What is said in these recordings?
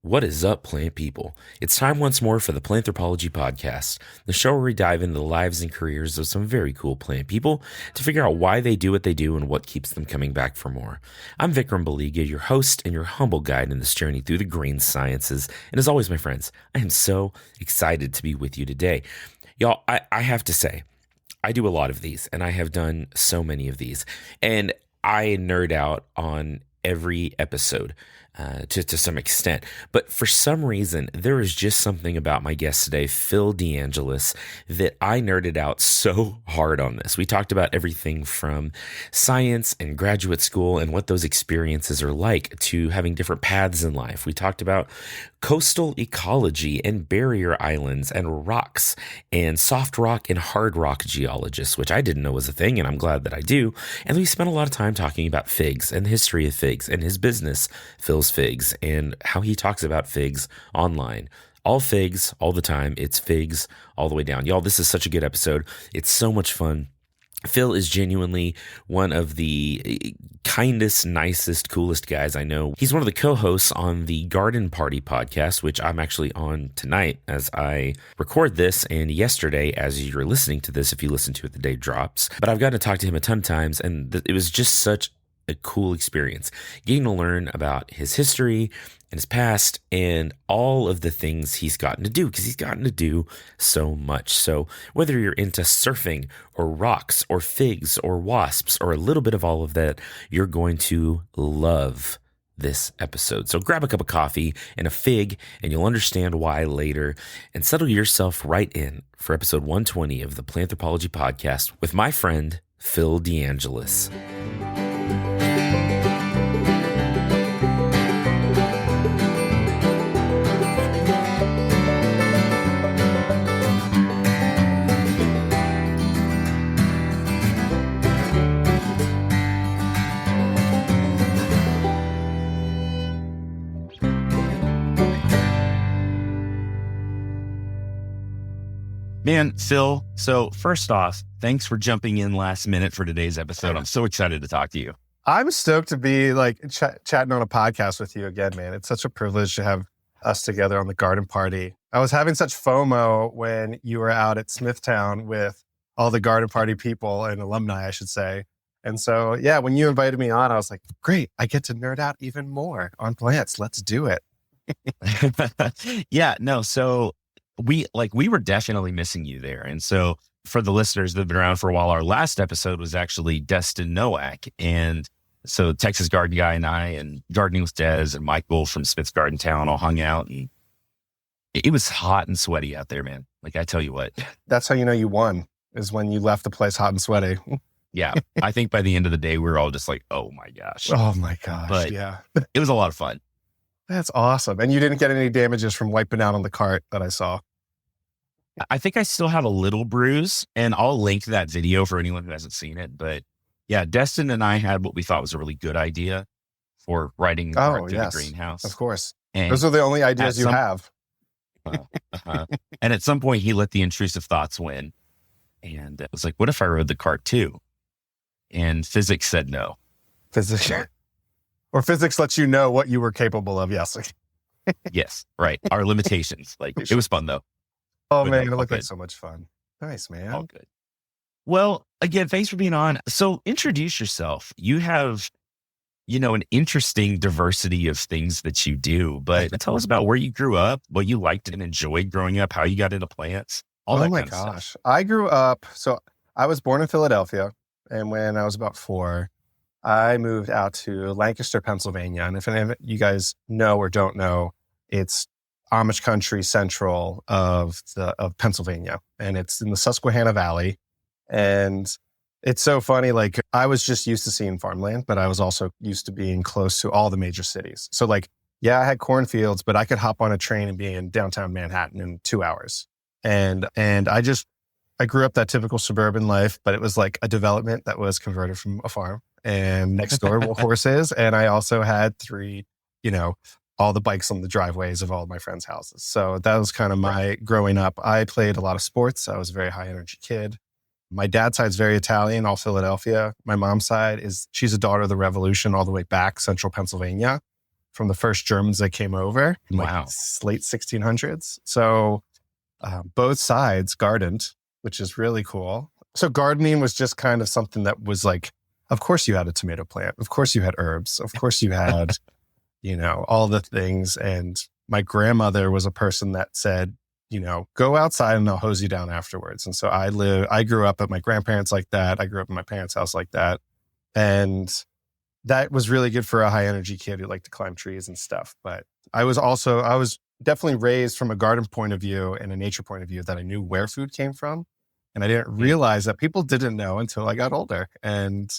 What is up, plant people? It's time once more for the Planthropology Podcast, the show where we dive into the lives and careers of some very cool plant people to figure out why they do what they do and what keeps them coming back for more. I'm Vikram Baliga, your host and your humble guide in this journey through the green sciences. And as always, my friends, I am so excited to be with you today. Y'all, I have to say, I do a lot of these, and I have done so many of these, and I nerd out on every episode to some extent. But for some reason, there is just something about my guest today, Phil DeAngelis, that I nerded out so hard on this. We talked about everything from science and graduate school and what those experiences are like to having different paths in life. We talked about coastal ecology and barrier islands and rocks and soft rock and hard rock geologists, which I didn't know was a thing, and I'm glad that I do. And we spent a lot of time talking about figs and the history of figs and his business, Phil's Figs, and how he talks about figs online. All figs, all the time. It's figs all the way down. Y'all, this is such a good episode. It's so much fun. Phil is genuinely one of the kindest, nicest, coolest guys I know. He's one of the co-hosts on the Garden Party podcast, which I'm actually on tonight as I record this, and yesterday as you're listening to this, if you listen to it the day it drops. But I've gotten to talk to him a ton of times, and it was just such a cool experience getting to learn about his history and his past and all of the things he's gotten to do, because he's gotten to do so much. So whether you're into surfing or rocks or figs or wasps or a little bit of all of that, you're going to love this episode. So grab a cup of coffee and a fig and you'll understand why later, and settle yourself right in for episode 120 of the Planthropology Podcast with my friend Phil DeAngelis. Man, Phil, so first off, thanks for jumping in last minute for today's episode. I'm so excited to talk to you. I'm stoked to be chatting on a podcast with you again, man. It's such a privilege to have us together on the Garden Party. I was having such FOMO when you were out at Smithtown with all the Garden Party people and alumni, I should say. And so, yeah, when you invited me on, I was like, great, I get to nerd out even more on plants. Let's do it. Yeah, no, so we were definitely missing you there. And so for the listeners that have been around for a while, our last episode was actually Destin Nowak. And so Texas Garden Guy and I, and Gardening with Des and Michael from Smith's Garden Town all hung out. And it was hot and sweaty out there, man. Like, I tell you what. That's how you know you won, is when you left the place hot and sweaty. Yeah. I think by the end of the day, we were all just like, oh my gosh. Oh my gosh. But yeah. It was a lot of fun. That's awesome. And you didn't get any damages from wiping out on the cart that I saw. I think I still have a little bruise, and I'll link that video for anyone who hasn't seen it. But yeah, Destin and I had what we thought was a really good idea for riding through the greenhouse. Of course. And those are the only ideas you have. And at some point he let the intrusive thoughts win. And it was like, what if I rode the cart too? And physics said no. Physics lets you know what you were capable of. Yes. Yes. Right. Our limitations. It was fun though. Oh man, it looked like so much fun. Nice, man. All good. Well, again, thanks for being on. So introduce yourself. You have, an interesting diversity of things that you do, but tell us about where you grew up, what you liked and enjoyed growing up, how you got into plants, all that kind of stuff. Oh my gosh. I grew up, so I was born in Philadelphia, and when I was about 4, I moved out to Lancaster, Pennsylvania. And if any of you guys know or don't know, it's Amish country central of Pennsylvania, and it's in the Susquehanna Valley. And it's so funny, I was just used to seeing farmland, but I was also used to being close to all the major cities. So I had cornfields, but I could hop on a train and be in downtown Manhattan in 2 hours. And I grew up that typical suburban life, but it was like a development that was converted from a farm, and next door were horses. And I also had 3, all the bikes on the driveways of all of my friends' houses. So that was kind of my growing up. I played a lot of sports. I was a very high energy kid. My dad's side is very Italian, all Philadelphia. My mom's side she's a daughter of the Revolution all the way back, central Pennsylvania, from the first Germans that came over in like Wow. late 1600s. So both sides gardened, which is really cool. So gardening was just kind of something that was like, of course you had a tomato plant. Of course you had herbs. Of course you had, all the things. And my grandmother was a person that said, go outside and I'll hose you down afterwards. And so I grew up at my grandparents like that. I grew up in my parents' house like that. And that was really good for a high energy kid who liked to climb trees and stuff. But I was definitely raised from a garden point of view and a nature point of view that I knew where food came from. And I didn't realize that people didn't know until I got older. And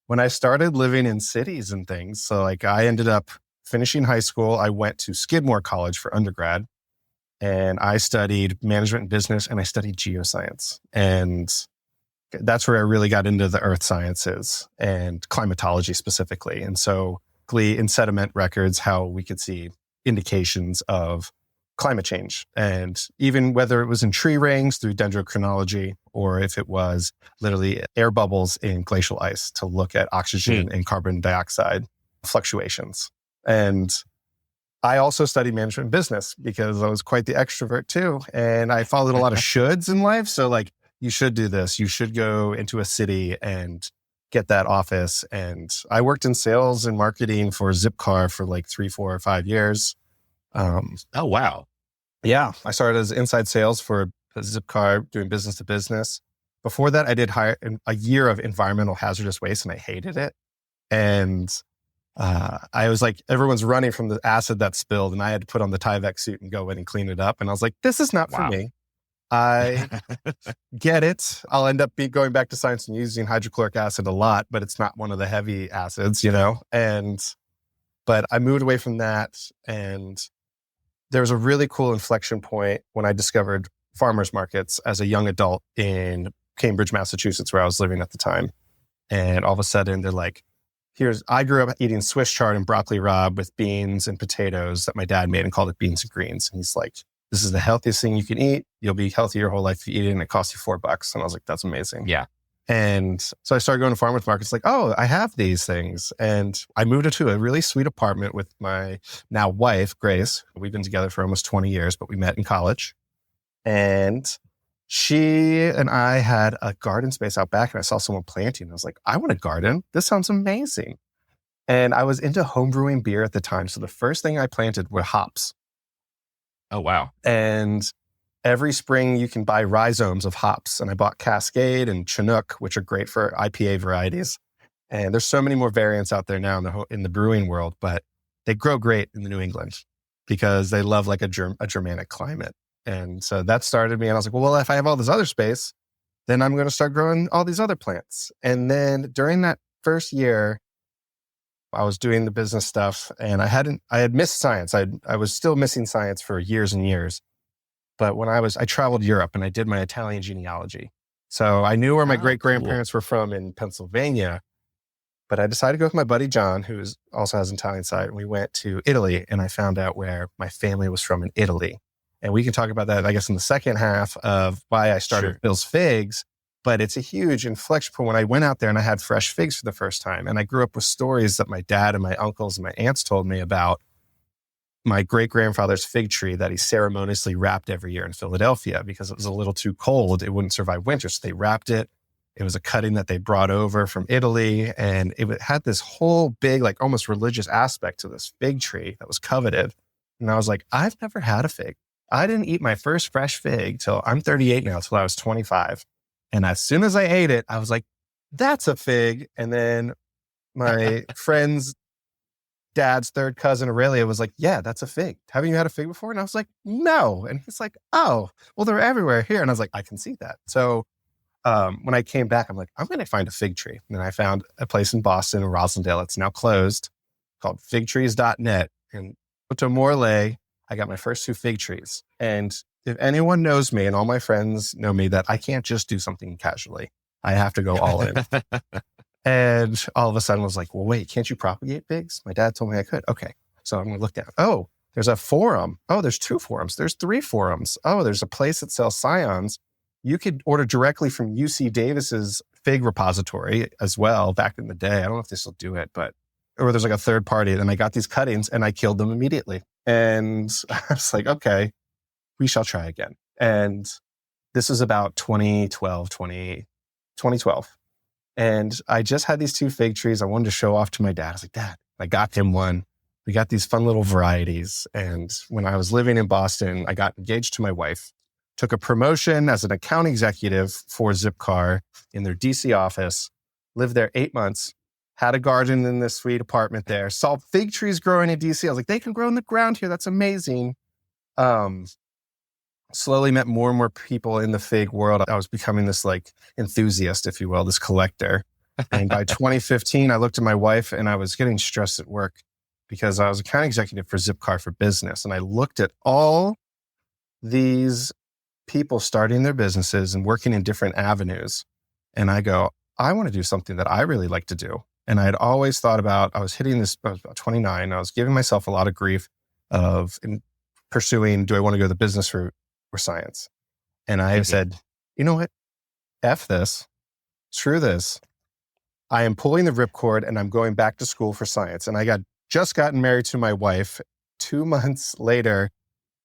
when I started living in cities and things, so like I ended up finishing high school, I went to Skidmore College for undergrad and I studied management and business and I studied geoscience. And that's where I really got into the earth sciences and climatology specifically. And so in sediment records, how we could see indications of climate change. And even whether it was in tree rings through dendrochronology, or if it was literally air bubbles in glacial ice to look at oxygen and carbon dioxide fluctuations. And I also studied management and business because I was quite the extrovert too. And I followed a lot of shoulds in life. So like, you should do this. You should go into a city and get that office. And I worked in sales and marketing for Zipcar for like 3, 4, or 5 years. Oh, wow. Yeah. I started as inside sales for Zipcar doing business to business. Before that, I did a year of environmental hazardous waste and I hated it. And I was like, everyone's running from the acid that spilled and I had to put on the Tyvek suit and go in and clean it up. And I was like, this is not for me. I get it. I'll end up going back to science and using hydrochloric acid a lot, but it's not one of the heavy acids, but I moved away from that. And there was a really cool inflection point when I discovered farmers markets as a young adult in Cambridge, Massachusetts, where I was living at the time. And all of a sudden they're like, I grew up eating Swiss chard and broccoli rabe with beans and potatoes that my dad made and called it beans and greens. And he's like, this is the healthiest thing you can eat. You'll be healthy your whole life if you eat it, and it costs you $4. And I was like, that's amazing. Yeah. And so I started going to farmers markets like, oh, I have these things. And I moved into a really sweet apartment with my now wife, Grace. We've been together for almost 20 years, but we met in college. And she and I had a garden space out back and I saw someone planting. I was like, I want a garden. This sounds amazing. And I was into homebrewing beer at the time. So the first thing I planted were hops. Oh, wow. And every spring you can buy rhizomes of hops. And I bought Cascade and Chinook, which are great for IPA varieties. And there's so many more variants out there now in the brewing world, but they grow great in the New England because they love like a Germanic climate. And so that started me. And I was like, well, if I have all this other space, then I'm going to start growing all these other plants. And then during that first year, I was doing the business stuff and I had missed science. I was still missing science for years and years. But when I traveled Europe and I did my Italian genealogy. So I knew where my great grandparents were from in Pennsylvania, but I decided to go with my buddy John, who also has an Italian side. And we went to Italy and I found out where my family was from in Italy. And we can talk about that, I guess, in the second half of why I started Bill's Figs. But it's a huge inflection point when I went out there and I had fresh figs for the first time. And I grew up with stories that my dad and my uncles and my aunts told me about my great-grandfather's fig tree that he ceremoniously wrapped every year in Philadelphia because it was a little too cold. It wouldn't survive winter. So they wrapped it. It was a cutting that they brought over from Italy. And it had this whole big, like almost religious aspect to this fig tree that was coveted. And I was like, I've never had a fig. I didn't eat my first fresh fig till I'm 38 now, till I was 25. And as soon as I ate it, I was like, that's a fig. And then my friend's dad's third cousin, Aurelia, was like, yeah, that's a fig. Haven't you had a fig before? And I was like, no. And he's like, oh, well, they're everywhere here. And I was like, I can see that. So when I came back, I'm like, I'm going to find a fig tree. And then I found a place in Boston, in Rosendale. It's now closed, called figtrees.net. And to Morlaix, I got my first 2 fig trees. And if anyone knows me and all my friends know me, that I can't just do something casually. I have to go all in. And all of a sudden I was like, well, wait, can't you propagate figs? My dad told me I could. Okay. So I'm going to look down. Oh, there's a forum. Oh, there's 2 forums. There's 3 forums. Oh, there's a place that sells scions. You could order directly from UC Davis's fig repository as well back in the day. I don't know if they still do it, but or there's like a third party. And I got these cuttings and I killed them immediately. And I was like, okay, we shall try again. And this was about 2012. And I just had these 2 fig trees. I wanted to show off to my dad. I was like, Dad, I got him one. We got these fun little varieties. And when I was living in Boston, I got engaged to my wife, took a promotion as an account executive for Zipcar in their DC office, lived there 8 months, had a garden in this sweet apartment there, saw fig trees growing in DC. I was like, they can grow in the ground here. That's amazing. Slowly met more and more people in the fig world. I was becoming this like enthusiast, if you will, this collector. And by 2015, I looked at my wife and I was getting stressed at work because I was account executive for Zipcar for Business. And I looked at all these people starting their businesses and working in different avenues. And I go, I want to do something that I really like to do. And I had always thought about, I was about 29. I was giving myself a lot of grief of pursuing, do I want to go the business route or science? And I said, you know what? F this, screw this. I am pulling the ripcord and I'm going back to school for science. And I just gotten married to my wife. 2 months later,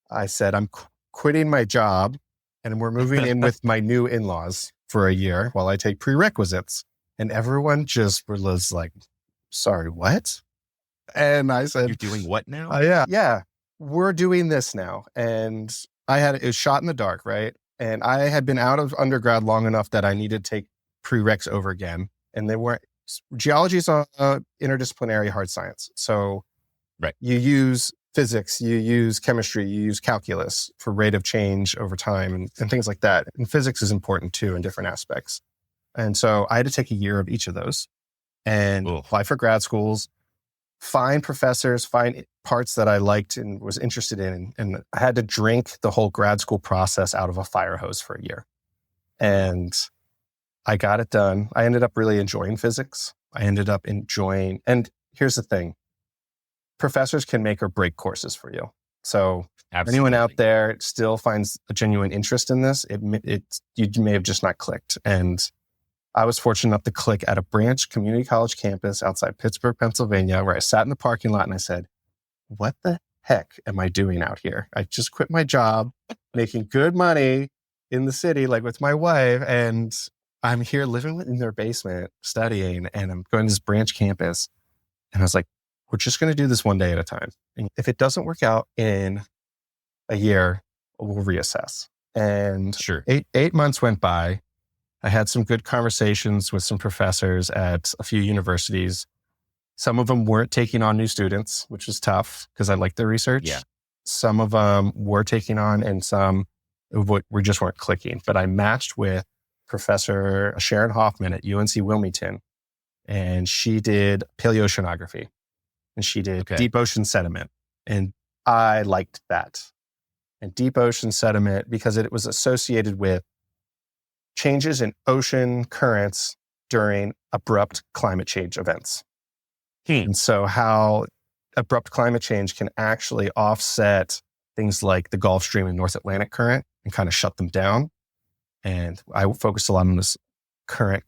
I said, I'm quitting my job and we're moving in with my new in-laws for a year while I take prerequisites. And everyone just was like, sorry, what? And I said, You're doing what now? Yeah, we're doing this now. And it was shot in the dark, right? And I had been out of undergrad long enough that I needed to take prereqs over again. And they weren't, geology is a interdisciplinary hard science. So you use physics, you use chemistry, you use calculus for rate of change over time and things like that. And physics is important too in different aspects. And so I had to take a year of each of those and apply for grad schools, find professors, find parts that I liked and was interested in. And I had to drink the whole grad school process out of a fire hose for a year. And I got it done. I ended up really enjoying physics. And here's the thing, professors can make or break courses for you. So anyone out there still finds a genuine interest in this, you may have just not clicked. And I was fortunate enough to click at a branch community college campus outside Pittsburgh, Pennsylvania, where I sat in the parking lot and I said, what the heck am I doing out here? I just quit my job, making good money in the city, like with my wife. And I'm here living in their basement, studying, and I'm going to this branch campus. And I was like, we're just going to do this one day at a time. And if it doesn't work out in a year, we'll reassess. And sure. 8 months went by. I had some good conversations with some professors at a few universities. Some of them weren't taking on new students, which was tough because I liked their research. Yeah. Some of them were taking on and some we just weren't clicking. But I matched with Professor Sharon Hoffman at UNC Wilmington, and she did paleoceanography and she did deep ocean sediment. And I liked that. And deep ocean sediment because it was associated with changes in ocean currents during abrupt climate change events. And so how abrupt climate change can actually offset things like the Gulf Stream and North Atlantic current and kind of shut them down. And I focused a lot on this current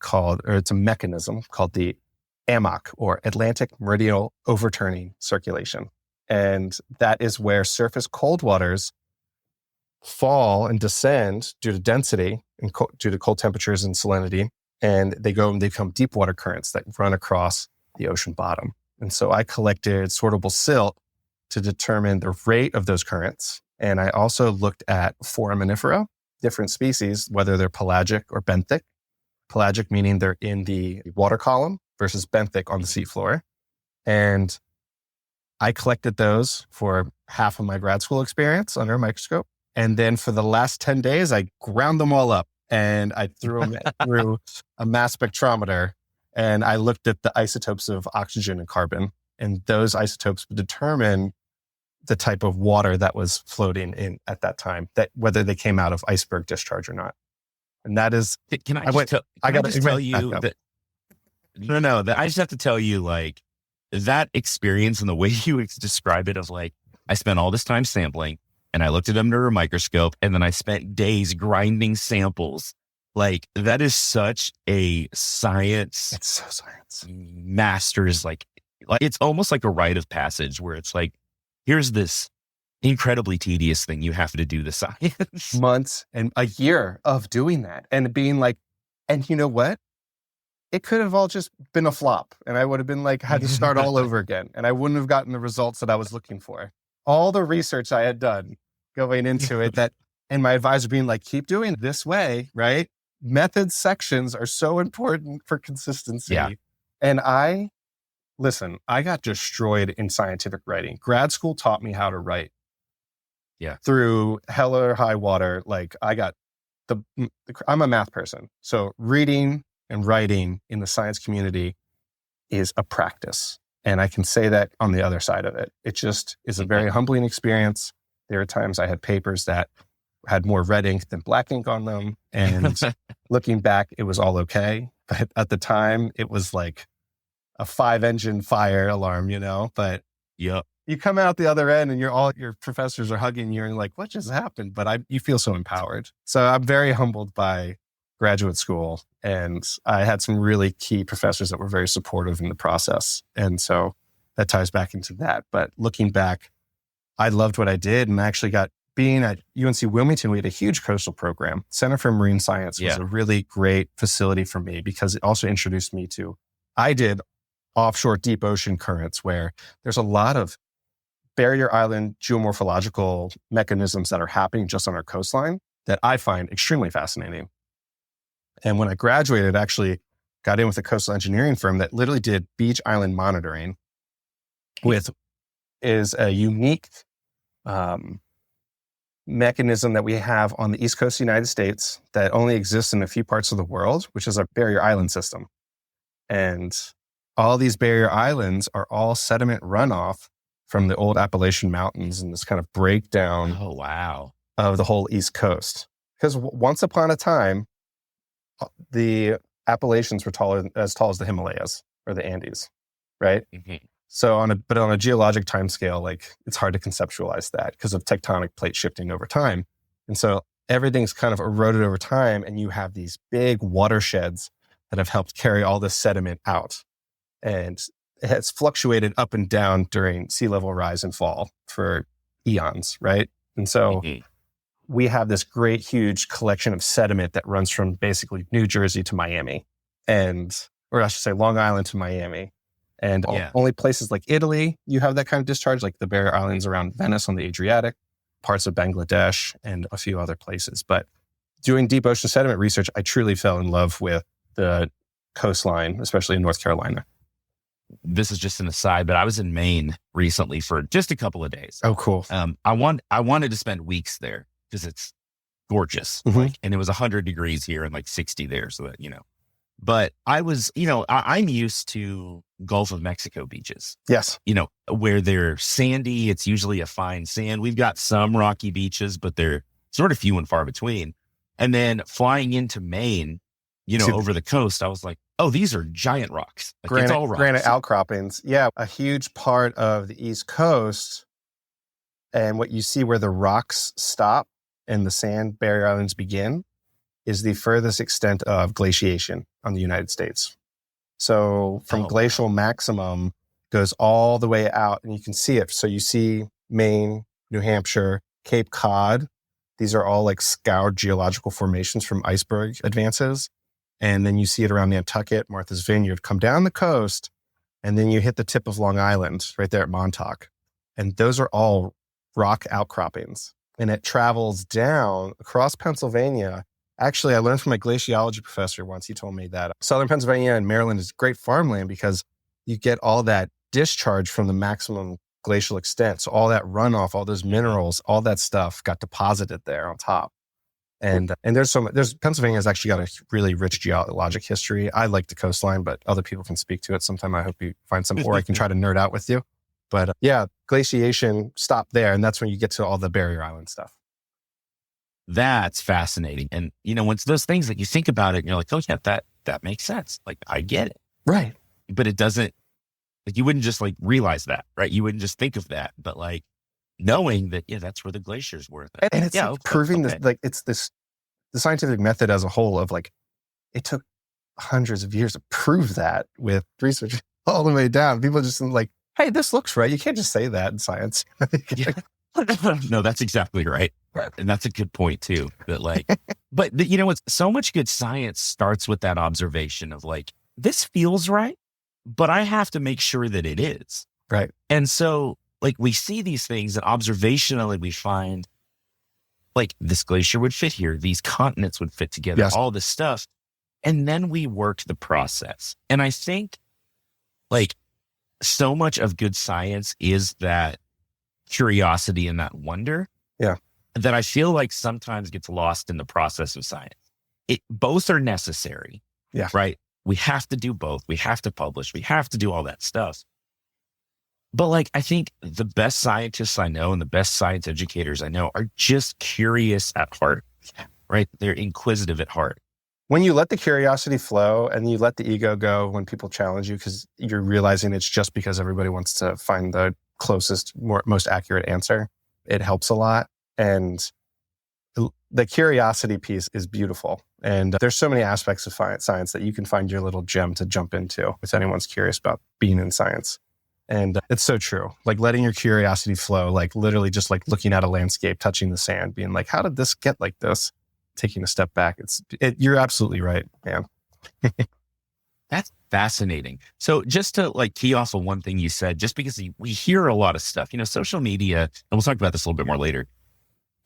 it's a mechanism called the AMOC, or Atlantic Meridional Overturning Circulation. And that is where surface cold waters fall and descend due to density and due to cold temperatures and salinity. And they become deep water currents that run across the ocean bottom. And so I collected sortable silt to determine the rate of those currents. And I also looked at foraminifera, different species, whether they're pelagic or benthic. Pelagic meaning they're in the water column versus benthic on the seafloor. And I collected those for half of my grad school experience under a microscope. And then for the last 10 days, I ground them all up and I threw them through a mass spectrometer. And I looked at the isotopes of oxygen and carbon. And those isotopes would determine the type of water that was floating in at that time, that whether they came out of iceberg discharge or not. And that is, I just have to tell you, like, that experience and the way you describe it of like, I spent all this time sampling and I looked at them under a microscope and then I spent days grinding samples. Like, that is such a science. It's so science. Master's, like, Like, it's almost like a rite of passage where it's like, here's this incredibly tedious thing you have to do the science. Months and a year of doing that and being like, and you know what? It could have all just been a flop and I would have been like, had to start all over again. And I wouldn't have gotten the results that I was looking for. All the research I had done going into it and my advisor being like, keep doing it this way, right? Method sections are so important for consistency. Yeah. And I got destroyed in scientific writing. Grad school taught me how to write. Yeah. Through hell or high water. Like I'm a math person. So reading and writing in the science community is a practice. And I can say that on the other side of it. It just is a very humbling experience. There are times I had papers that had more red ink than black ink on them. And looking back, it was all okay. But at the time, it was like a 5-engine fire alarm, but Yep. you come out the other end and your professors are hugging you and like, what just happened? But you feel so empowered. So I'm very humbled by graduate school. And I had some really key professors that were very supportive in the process. And so that ties back into that. But looking back, I loved what I did and actually being at UNC Wilmington, we had a huge coastal program. Center for Marine Science was a really great facility for me because it also introduced me to, I did offshore deep ocean currents where there's a lot of barrier island geomorphological mechanisms that are happening just on our coastline that I find extremely fascinating. And when I graduated, I actually got in with a coastal engineering firm that literally did beach island monitoring is a unique mechanism that we have on the East Coast of the United States that only exists in a few parts of the world, which is our barrier island system. And all these barrier islands are all sediment runoff from the old Appalachian Mountains and this kind of breakdown of the whole East Coast. Because once upon a time, the Appalachians were as tall as the Himalayas or the Andes, right? Mm-hmm. So on a geologic timescale, like it's hard to conceptualize that because of tectonic plate shifting over time. And so everything's kind of eroded over time and you have these big watersheds that have helped carry all this sediment out. And it has fluctuated up and down during sea level rise and fall for eons, right? And so we have this great, huge collection of sediment that runs from basically New Jersey to Miami, or I should say Long Island to Miami. And only places like Italy, you have that kind of discharge, like the barrier islands around Venice on the Adriatic, parts of Bangladesh, and a few other places. But doing deep ocean sediment research, I truly fell in love with the coastline, especially in North Carolina. This is just an aside, but I was in Maine recently for just a couple of days. Oh, cool. I wanted to spend weeks there because it's gorgeous. Mm-hmm. And it was 100 degrees here and like 60 there. So that, but I was, I'm used to Gulf of Mexico beaches. Yes. Where they're sandy. It's usually a fine sand. We've got some rocky beaches, but they're sort of few and far between. And then flying into Maine, over the coast, I was like, oh, these are giant rocks. Like, it's all rocks. Granite outcroppings. Yeah. A huge part of the East Coast and what you see where the rocks stop and the sand barrier islands begin is the furthest extent of glaciation on the United States. So from glacial maximum goes all the way out and you can see it. So you see Maine, New Hampshire, Cape Cod. These are all like scoured geological formations from iceberg advances. And then you see it around Nantucket, Martha's Vineyard, come down the coast, and then you hit the tip of Long Island right there at Montauk. And those are all rock outcroppings. And it travels down across Pennsylvania. Actually, I learned from my glaciology professor once. He told me that southern Pennsylvania and Maryland is great farmland because you get all that discharge from the maximum glacial extent. So all that runoff, all those minerals, all that stuff got deposited there on top. And Pennsylvania has actually got a really rich geologic history. I like the coastline, but other people can speak to it sometime. I hope you find some, or I can try to nerd out with you. But glaciation stopped there. And that's when you get to all the barrier island stuff. That's fascinating. And, when it's those things that you think about it and you're like, oh yeah, that makes sense. Like, I get it. Right. But it doesn't, like, you wouldn't just like realize that, right? You wouldn't just think of that, but like, knowing that, that's where the glaciers were. And it's proving this, like the scientific method as a whole of like, it took hundreds of years to prove that with research. all the way down. People just like, hey, this looks right. You can't just say that in science. Yeah. No, that's exactly right. And that's a good point too. That like, but you know what's so much good science starts with that observation of like, this feels right, but I have to make sure that it is. Right. And so like we see these things and observationally we find like this glacier would fit here. These continents would fit together, Yes. all this stuff. And then we work the process. And I think like so much of good science is that curiosity and that wonder. Yeah. That I feel like sometimes gets lost in the process of science. Both are necessary. Yeah. Right. We have to do both. We have to publish. We have to do all that stuff. But like, I think the best scientists I know and the best science educators I know are just curious at heart, right? They're inquisitive at heart. When you let the curiosity flow and you let the ego go when people challenge you, because you're realizing it's just because everybody wants to find the closest, most accurate answer, it helps a lot. And the curiosity piece is beautiful. And there's so many aspects of science that you can find your little gem to jump into if anyone's curious about being in science. And it's so true. Like letting your curiosity flow, like literally just like looking at a landscape, touching the sand, being like, how did this get like this? Taking a step back. You're absolutely right, man. That's fascinating. So just to like key off of one thing you said, just because we hear a lot of stuff, social media, and we'll talk about this a little bit more later,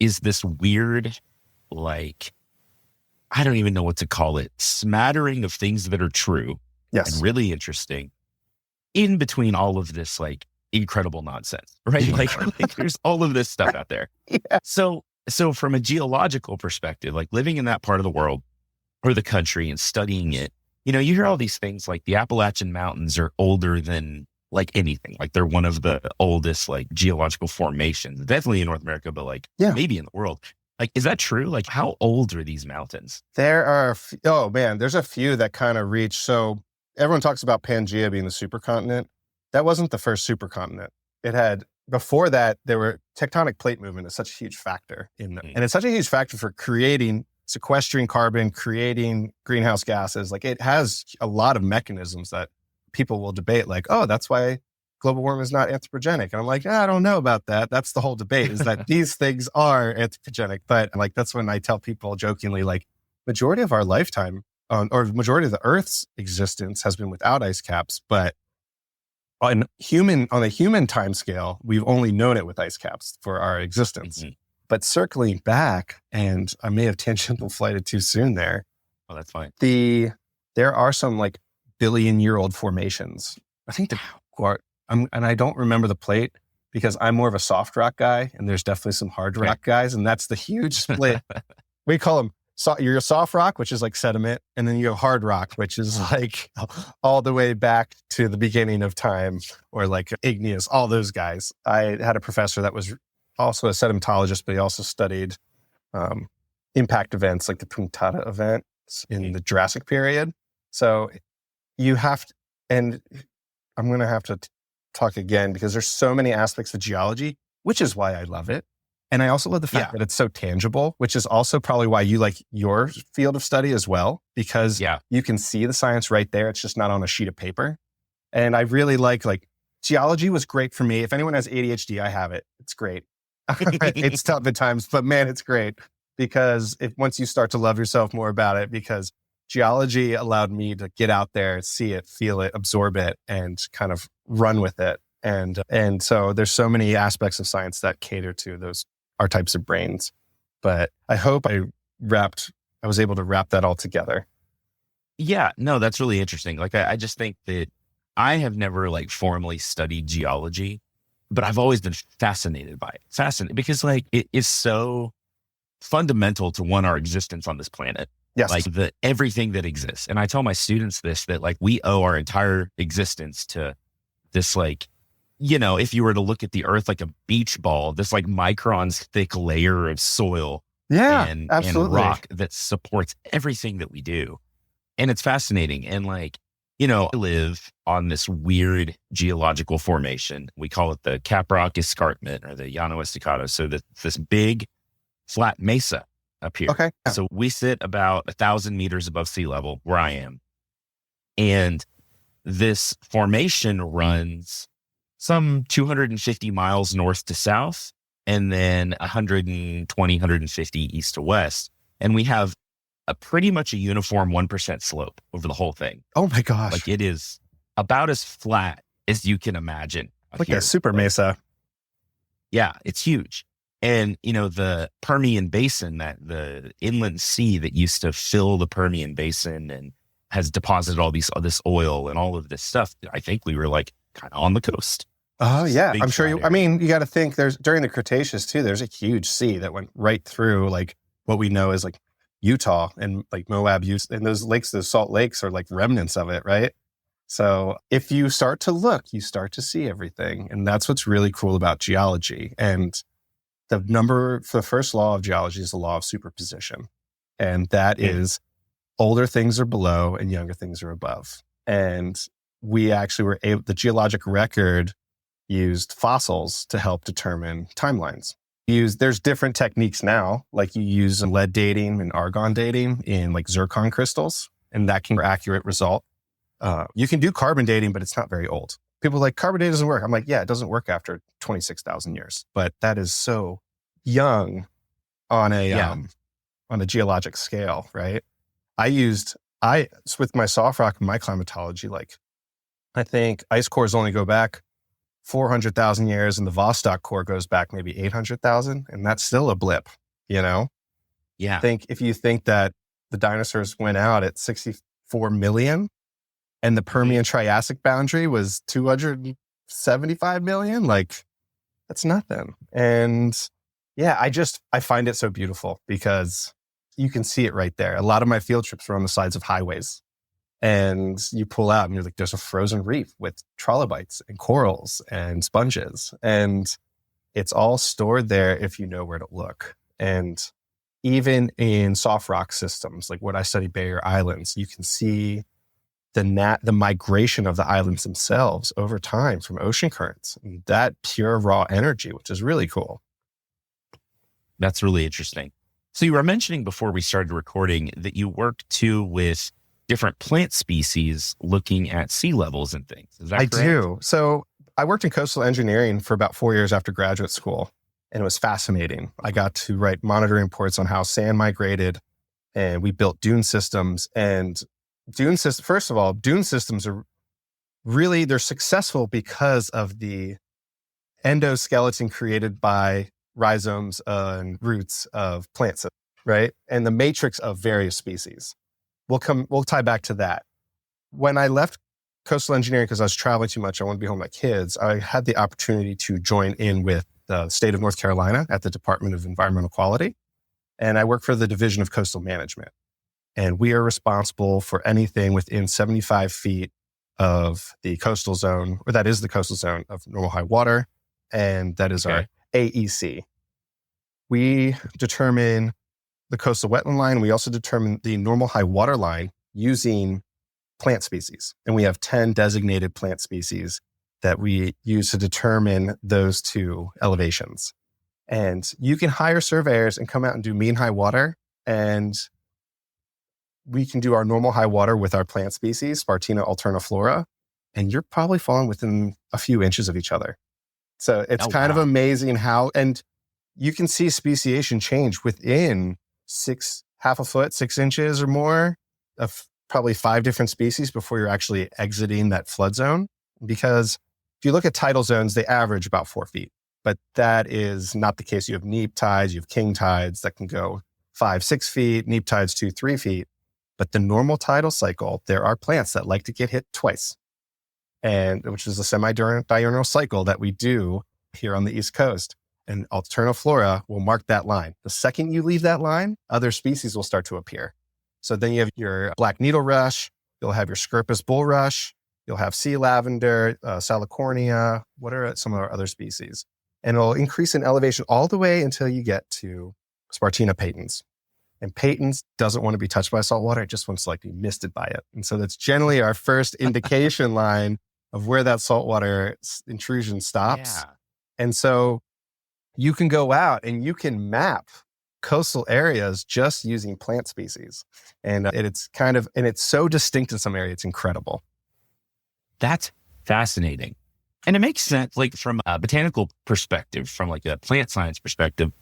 is this weird, like, I don't even know what to call it, smattering of things that are true and really interesting in between all of this like incredible nonsense, right? Like there's all of this stuff out there. Yeah. So from a geological perspective, like living in that part of the world or the country and studying it, you hear all these things like the Appalachian Mountains are older than like anything. Like they're one of the oldest like geological formations, definitely in North America, but like maybe in the world. Like, is that true? Like how old are these mountains? There are, there's a few that kind of reach. So everyone talks about Pangea being the supercontinent. That wasn't the first supercontinent. Before that, there were tectonic plate movement is such a huge factor in them. And it's such a huge factor for sequestering carbon, creating greenhouse gases. Like it has a lot of mechanisms that people will debate like, oh, that's why global warming is not anthropogenic. And I'm like, I don't know about that. That's the whole debate is that these things are anthropogenic. But like, that's when I tell people jokingly, like majority of our lifetime or majority of the Earth's existence has been without ice caps. But on a human time scale, we've only known it with ice caps for our existence. Mm-hmm. But circling back, and I may have tangential flighted too soon there. Oh, that's fine. There are some like billion-year-old formations. I think and I don't remember the plate because I'm more of a soft rock guy, and there's definitely some hard rock guys, and that's the huge split. We call them. You're a soft rock, which is like sediment, and then you go hard rock, which is like all the way back to the beginning of time, or like igneous, all those guys. I had a professor that was also a sedimentologist, but he also studied impact events like the Punta events in the Jurassic period. So you have to, and I'm going to have to talk again because there's so many aspects of geology, which is why I love it. And I also love the fact that it's so tangible, which is also probably why you like your field of study as well, because you can see the science right there. It's just not on a sheet of paper. And I really like geology was great for me. If anyone has ADHD, I have it. It's great. It's tough at times, but man, it's great because once you start to love yourself more about it, because geology allowed me to get out there, see it, feel it, absorb it, and kind of run with it. And so there's so many aspects of science that cater to our types of brains. But I hope I was able to wrap that all together. Yeah, no, that's really interesting. Like, I just think that I have never like formally studied geology, but I've always been fascinated by it. Fascinated because like it is so fundamental to our existence on this planet. Yes. Like everything that exists. And I tell my students that like we owe our entire existence to this, like, if you were to look at the earth like a beach ball, this like microns thick layer of soil and rock that supports everything that we do. And it's fascinating. And like, I live on this weird geological formation. We call it the Caprock Escarpment or the Llano Estacado. So this big flat mesa up here. Okay. Yeah. So we sit about 1,000 meters above sea level where I am. And this formation runs some 250 miles north to south, and then 120, 150 east to west. And we have pretty much a uniform 1% slope over the whole thing. Oh my gosh. Like it is about as flat as you can imagine. Like here. a super mesa. Yeah, it's huge. And, the Permian Basin, that the inland sea that used to fill the Permian Basin and has deposited all this oil and all of this stuff, I think we were like kind of on the coast. Oh yeah. Big I'm sure flat you got to think during the Cretaceous too, there's a huge sea that went right through like what we know as like Utah and like Moab, and those lakes, those salt lakes are like remnants of it, right? So if you start to look, you start to see everything. And that's what's really cool about geology. And the first law of geology is the law of superposition. And that is older things are below and younger things are above. And we actually were able, the geologic record used fossils to help determine timelines. There's different techniques now, like you use lead dating and argon dating in like zircon crystals, and that can be an accurate result. You can do carbon dating, but it's not very old. People are like, carbon dating doesn't work. I'm like, yeah, it doesn't work after 26,000 years, but that is so young on a geologic scale, right? With my soft rock and my climatology, like I think ice cores only go back 400,000 years and the Vostok core goes back maybe 800,000. And that's still a blip, Yeah. If you think that the dinosaurs went out at 64 million and the Permian Triassic boundary was 275 million, like that's nothing. And yeah, I find it so beautiful because you can see it right there. A lot of my field trips were on the sides of highways. And you pull out and you're like, there's a frozen reef with trilobites and corals and sponges. And it's all stored there if you know where to look. And even in soft rock systems, like what I study Barrier Islands, you can see the migration of the islands themselves over time from ocean currents. And that pure raw energy, which is really cool. That's really interesting. So you were mentioning before we started recording that you work too with different plant species looking at sea levels and things. Is that correct? I do. So I worked in coastal engineering for about 4 years after graduate school, and it was fascinating. I got to write monitoring reports on how sand migrated, and we built dune systems. And first of all, dune systems are really, they're successful because of the endoskeleton created by rhizomes and roots of plants, right? And the matrix of various species. We'll tie back to that. When I left coastal engineering, because I was traveling too much, I wanted to be home with my kids, I had the opportunity to join in with the state of North Carolina at the Department of Environmental Quality. And I work for the Division of Coastal Management. And we are responsible for anything within 75 feet of the coastal zone, or that is the coastal zone of normal high water. And that is our AEC. We determine the coastal wetland line. We also determine the normal high water line using plant species. And we have 10 designated plant species that we use to determine those two elevations. And you can hire surveyors and come out and do mean high water. And we can do our normal high water with our plant species, Spartina alterniflora. And you're probably falling within a few inches of each other. So it's kind of amazing how, and you can see speciation change within half a foot, 6 inches or more of probably 5 different species before you're actually exiting that flood zone. Because if you look at tidal zones, they average about 4 feet, but that is not the case. You have neap tides, you have king tides that can go 5, 6 feet, neap tides 2, 3 feet. But the normal tidal cycle, there are plants that like to get hit twice, and which is a semi-diurnal cycle that we do here on the East Coast. And alterniflora will mark that line. The second you leave that line, other species will start to appear. So then you have your black needle rush, you'll have your Scirpus bulrush, you'll have sea lavender, salicornia. What are some of our other species? And it'll increase in elevation all the way until you get to Spartina patens. And patens doesn't want to be touched by salt water. It just wants to like be misted by it. And so that's generally our first indication line of where that saltwater intrusion stops. Yeah. And so you can go out and you can map coastal areas just using plant species. And it's so distinct in some areas, it's incredible. That's fascinating. And it makes sense, like from a botanical perspective, from like a plant science perspective,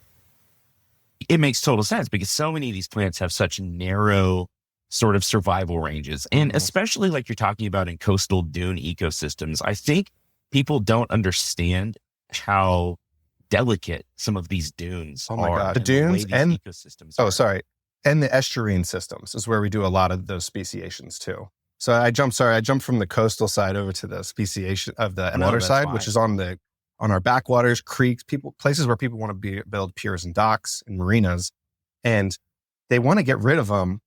it makes total sense because so many of these plants have such narrow sort of survival ranges. And especially like you're talking about in coastal dune ecosystems, I think people don't understand how delicate some of these dunes are. Oh my God. The and dunes way these and, ecosystems oh, are. sorry. And the estuarine systems is where we do a lot of those speciations too. So I jumped from the coastal side over to the speciation of the water that's side, fine. which is on our backwaters, creeks, places where people want to build piers and docks and marinas, and they want to get rid of them.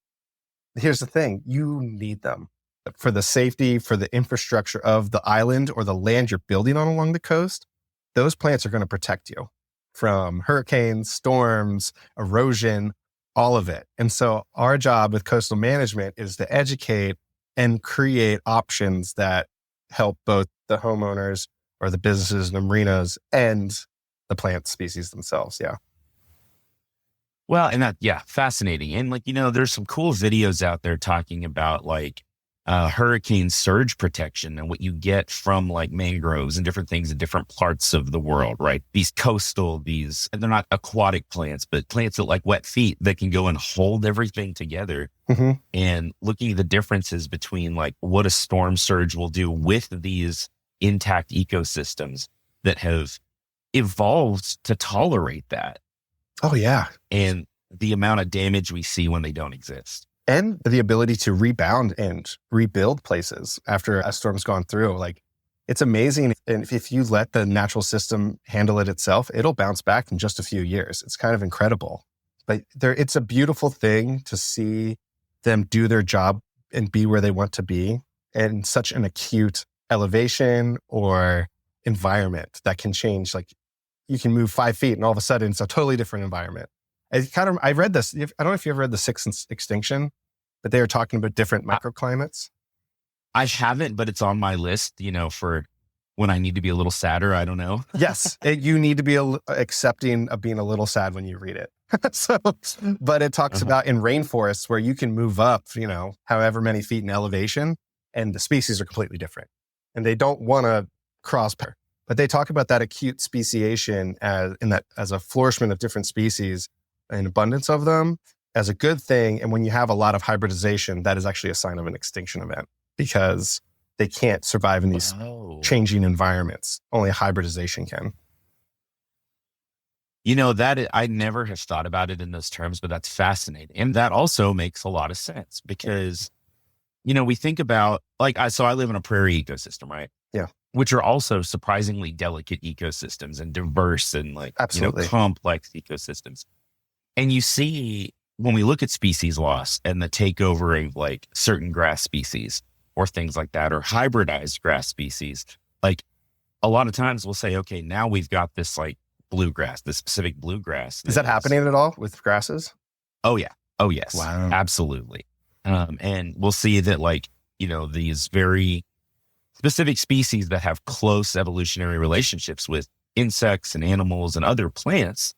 Here's the thing: you need them for the safety, for the infrastructure of the island or the land you're building on along the coast. Those plants are going to protect you from hurricanes, storms, erosion, all of it. And so our job with coastal management is to educate and create options that help both the homeowners or the businesses and the marinas and the plant species themselves. Yeah. Well, and fascinating. And like, there's some cool videos out there talking about like hurricane surge protection and what you get from like mangroves and different things in different parts of the world, right? These coastal, and they're not aquatic plants, but plants that like wet feet that can go and hold everything together. Mm-hmm. And looking at the differences between like what a storm surge will do with these intact ecosystems that have evolved to tolerate that. Oh yeah. And the amount of damage we see when they don't exist. And the ability to rebound and rebuild places after a storm's gone through. Like, it's amazing. And if you let the natural system handle it itself, it'll bounce back in just a few years. It's kind of incredible. But it's a beautiful thing to see them do their job and be where they want to be in such an acute elevation or environment that can change. Like, you can move 5 feet and all of a sudden it's a totally different environment. I read this. I don't know if you ever read The Sixth Extinction, but they were talking about different microclimates. I haven't, but it's on my list, for when I need to be a little sadder. I don't know. Yes. You need to be accepting of being a little sad when you read it. But it talks about in rainforests where you can move up, however many feet in elevation, and the species are completely different. And they don't want to cross pair. But they talk about that acute speciation as a flourishment of different species, an abundance of them, as a good thing. And when you have a lot of hybridization, that is actually a sign of an extinction event because they can't survive in these changing environments. Only hybridization can. I never have thought about it in those terms, but that's fascinating. And that also makes a lot of sense because, we think about so I live in a prairie ecosystem, right? Yeah. Which are also surprisingly delicate ecosystems and diverse and absolutely complex ecosystems. And you see, when we look at species loss and the takeover of like certain grass species or things like that, or hybridized grass species, like a lot of times we'll say, okay, now we've got this like bluegrass, this specific bluegrass. Is that happening at all with grasses? Oh yeah. Oh yes. Wow. Absolutely. And we'll see that these very specific species that have close evolutionary relationships with insects and animals and other plants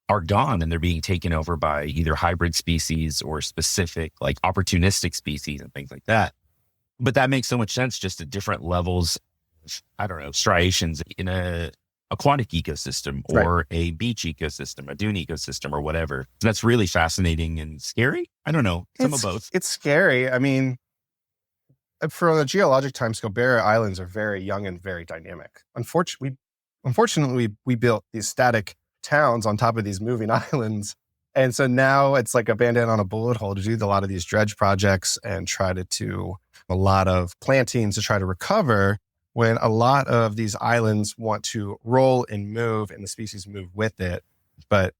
are gone, and they're being taken over by either hybrid species or specific like opportunistic species and things like that. But that makes so much sense just at different levels of, striations in a aquatic ecosystem or a beach ecosystem, a dune ecosystem or whatever. That's really fascinating and scary. I don't know. Some of both. It's scary. I mean, for the geologic timescale, barrier islands are very young and very dynamic. Unfortunately, we built these static towns on top of these moving islands. And so now it's like a bandana on a bullet hole to do a lot of these dredge projects and try to do a lot of plantings to try to recover when a lot of these islands want to roll and move and the species move with it. But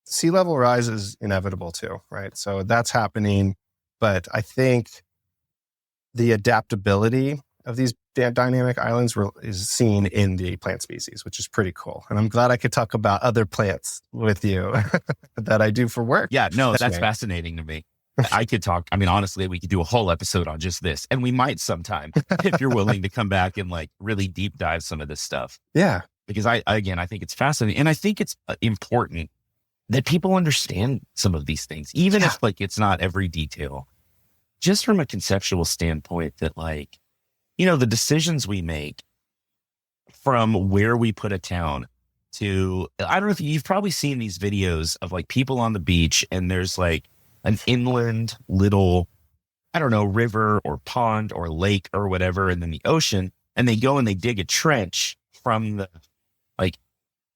sea level rise is inevitable too, right? So that's happening. But I think the adaptability of these dynamic islands is seen in the plant species, which is pretty cool. And I'm glad I could talk about other plants with you that I do for work. Yeah, no, that's fascinating to me. I could talk. I mean, honestly, we could do a whole episode on just this, and we might sometime if you're willing to come back and like really deep dive some of this stuff. Yeah. Because I think it's fascinating. And I think it's important that people understand some of these things, even if like it's not every detail, just from a conceptual standpoint that like, the decisions we make from where we put a town to, I don't know if you've probably seen these videos of like people on the beach and there's like an inland little, I don't know, river or pond or lake or whatever, and then the ocean, and they go and they dig a trench from the, like,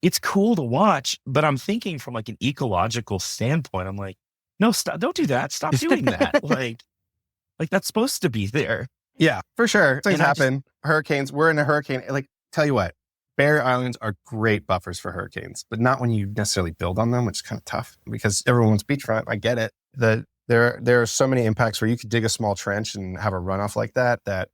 it's cool to watch, but I'm thinking from like an ecological standpoint, I'm like, no, stop, don't do that. Stop doing that. like that's supposed to be there. Yeah, for sure. Things happen. Hurricanes. We're in a hurricane. Like, tell you what, barrier islands are great buffers for hurricanes, but not when you necessarily build on them, which is kind of tough because everyone's beachfront. I get it. There are so many impacts where you could dig a small trench and have a runoff like that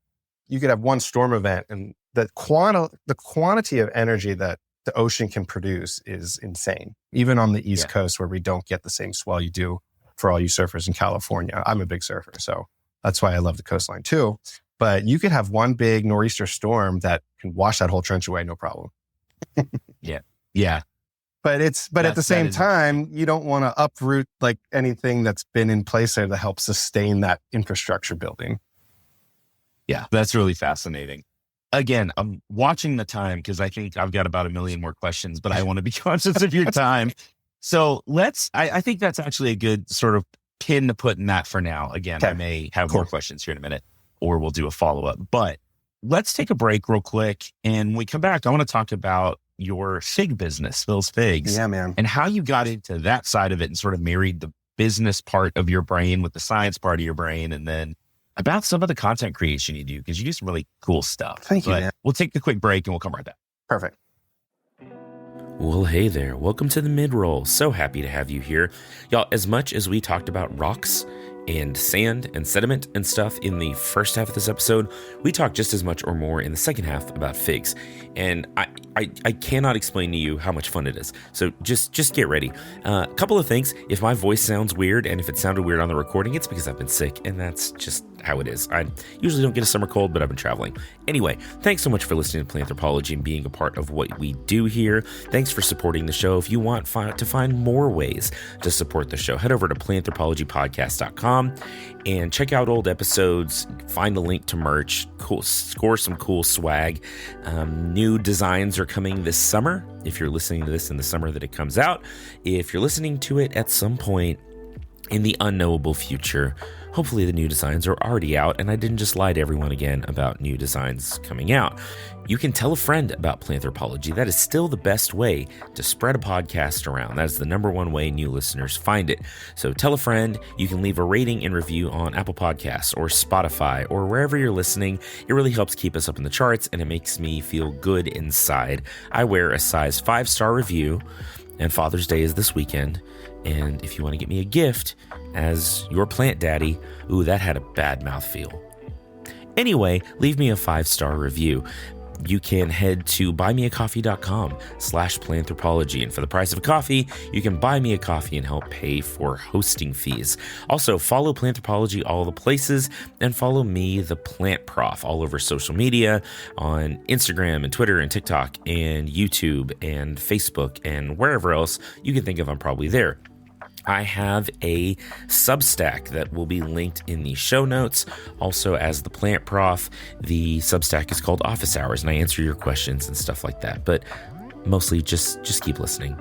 you could have one storm event, and the quantity of energy that the ocean can produce is insane. Even on the East Coast where we don't get the same swell you do for all you surfers in California. I'm a big surfer, so that's why I love the coastline too. But you could have one big nor'easter storm that can wash that whole trench away, no problem. Yeah. But at the same time, you don't want to uproot like anything that's been in place there to help sustain that infrastructure building. Yeah, that's really fascinating. Again, I'm watching the time because I think I've got about a million more questions, but I want to be conscious of your time. So I think that's actually a good sort of pin to put in that for now. Again, okay. I may have more questions here in a minute, or we'll do a follow-up. But let's take a break real quick. And when we come back, I want to talk about your fig business, Phil's Figs. Yeah, man. And how you got into that side of it and sort of married the business part of your brain with the science part of your brain. And then about some of the content creation you do, because you do some really cool stuff. Thank you, man. We'll take a quick break and we'll come right back. Perfect. Well, hey there. Welcome to the mid-roll. So happy to have you here. Y'all, as much as we talked about rocks and sand and sediment and stuff in the first half of this episode, we talked just as much or more in the second half about figs. And I cannot explain to you how much fun it is. So just get ready. A couple of things. If my voice sounds weird, and if it sounded weird on the recording, it's because I've been sick, and that's just how it is. I usually don't get a summer cold, but I've been traveling. Anyway, thanks so much for listening to Planthropology and being a part of what we do here. Thanks for supporting the show. If you want to find more ways to support the show, head over to planthropologypodcast.com and check out old episodes, find a link to merch, score some cool swag. New designs are coming this summer. If you're listening to this in the summer that it comes out, if you're listening to it at some point in the unknowable future, hopefully the new designs are already out and I didn't just lie to everyone again about new designs coming out. You can tell a friend about Planthropology. That is still the best way to spread a podcast around. That is the number one way new listeners find it. So tell a friend. You can leave a rating and review on Apple Podcasts or Spotify or wherever you're listening. It really helps keep us up in the charts and it makes me feel good inside. I wear a size 5-star review and Father's Day is this weekend. And if you want to get me a gift as your plant daddy, ooh, that had a bad mouthfeel. Anyway, leave me a 5-star review. You can head to buymeacoffee.com/planthropology. And for the price of a coffee, you can buy me a coffee and help pay for hosting fees. Also, follow Planthropology all the places and follow me, the Plant Prof, all over social media on Instagram and Twitter and TikTok and YouTube and Facebook and wherever else you can think of. I'm probably there. I have a Substack that will be linked in the show notes. Also, as the Plant Prof, the Substack is called Office Hours, and I answer your questions and stuff like that. But mostly just keep listening.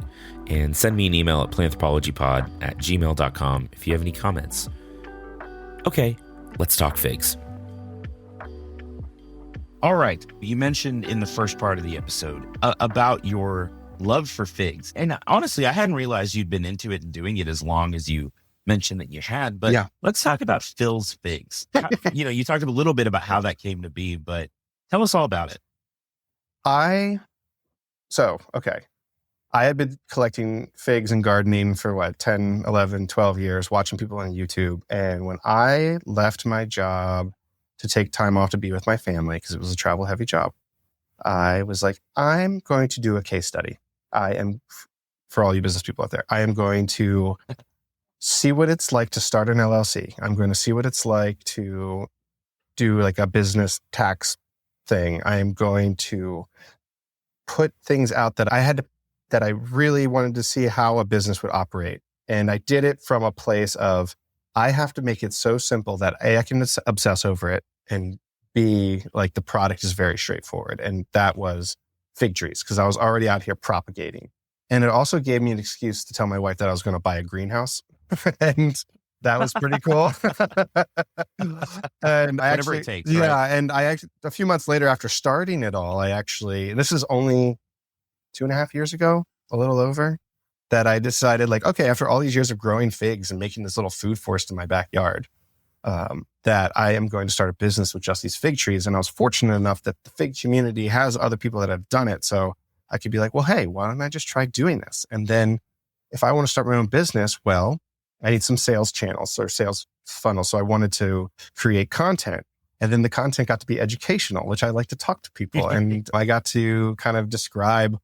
And send me an email at planthropologypod@gmail.com if you have any comments. Okay, let's talk figs. All right. You mentioned in the first part of the episode about your love for figs. And honestly, I hadn't realized you'd been into it and doing it as long as you mentioned that you had. But Let's talk about Phil's Figs. You talked a little bit about how that came to be, but tell us all about it. I had been collecting figs and gardening for 10, 11, 12 years, watching people on YouTube. And when I left my job to take time off to be with my family, because it was a travel heavy job, I was like, I'm going to do a case study. For all you business people out there, I am going to see what it's like to start an LLC. I'm going to see what it's like to do like a business tax thing. I am going to put things out that I really wanted to see how a business would operate. And I did it from a place of, I have to make it so simple that I can obsess over it and B, like the product is very straightforward. And that was fig trees because I was already out here propagating. And it also gave me an excuse to tell my wife that I was going to buy a greenhouse. And that was pretty cool. And I Whatever actually, it takes. yeah. Right? And I actually, a few months later after starting it all, this is only 2.5 years ago, a little over, that I decided like, okay, after all these years of growing figs and making this little food forest in my backyard, that I am going to start a business with just these fig trees. And I was fortunate enough that the fig community has other people that have done it. So I could be like, well, hey, why don't I just try doing this? And then if I want to start my own business, well, I need some sales channels or sales funnels. So I wanted to create content. And then the content got to be educational, which I like to talk to people. And I got to kind of describe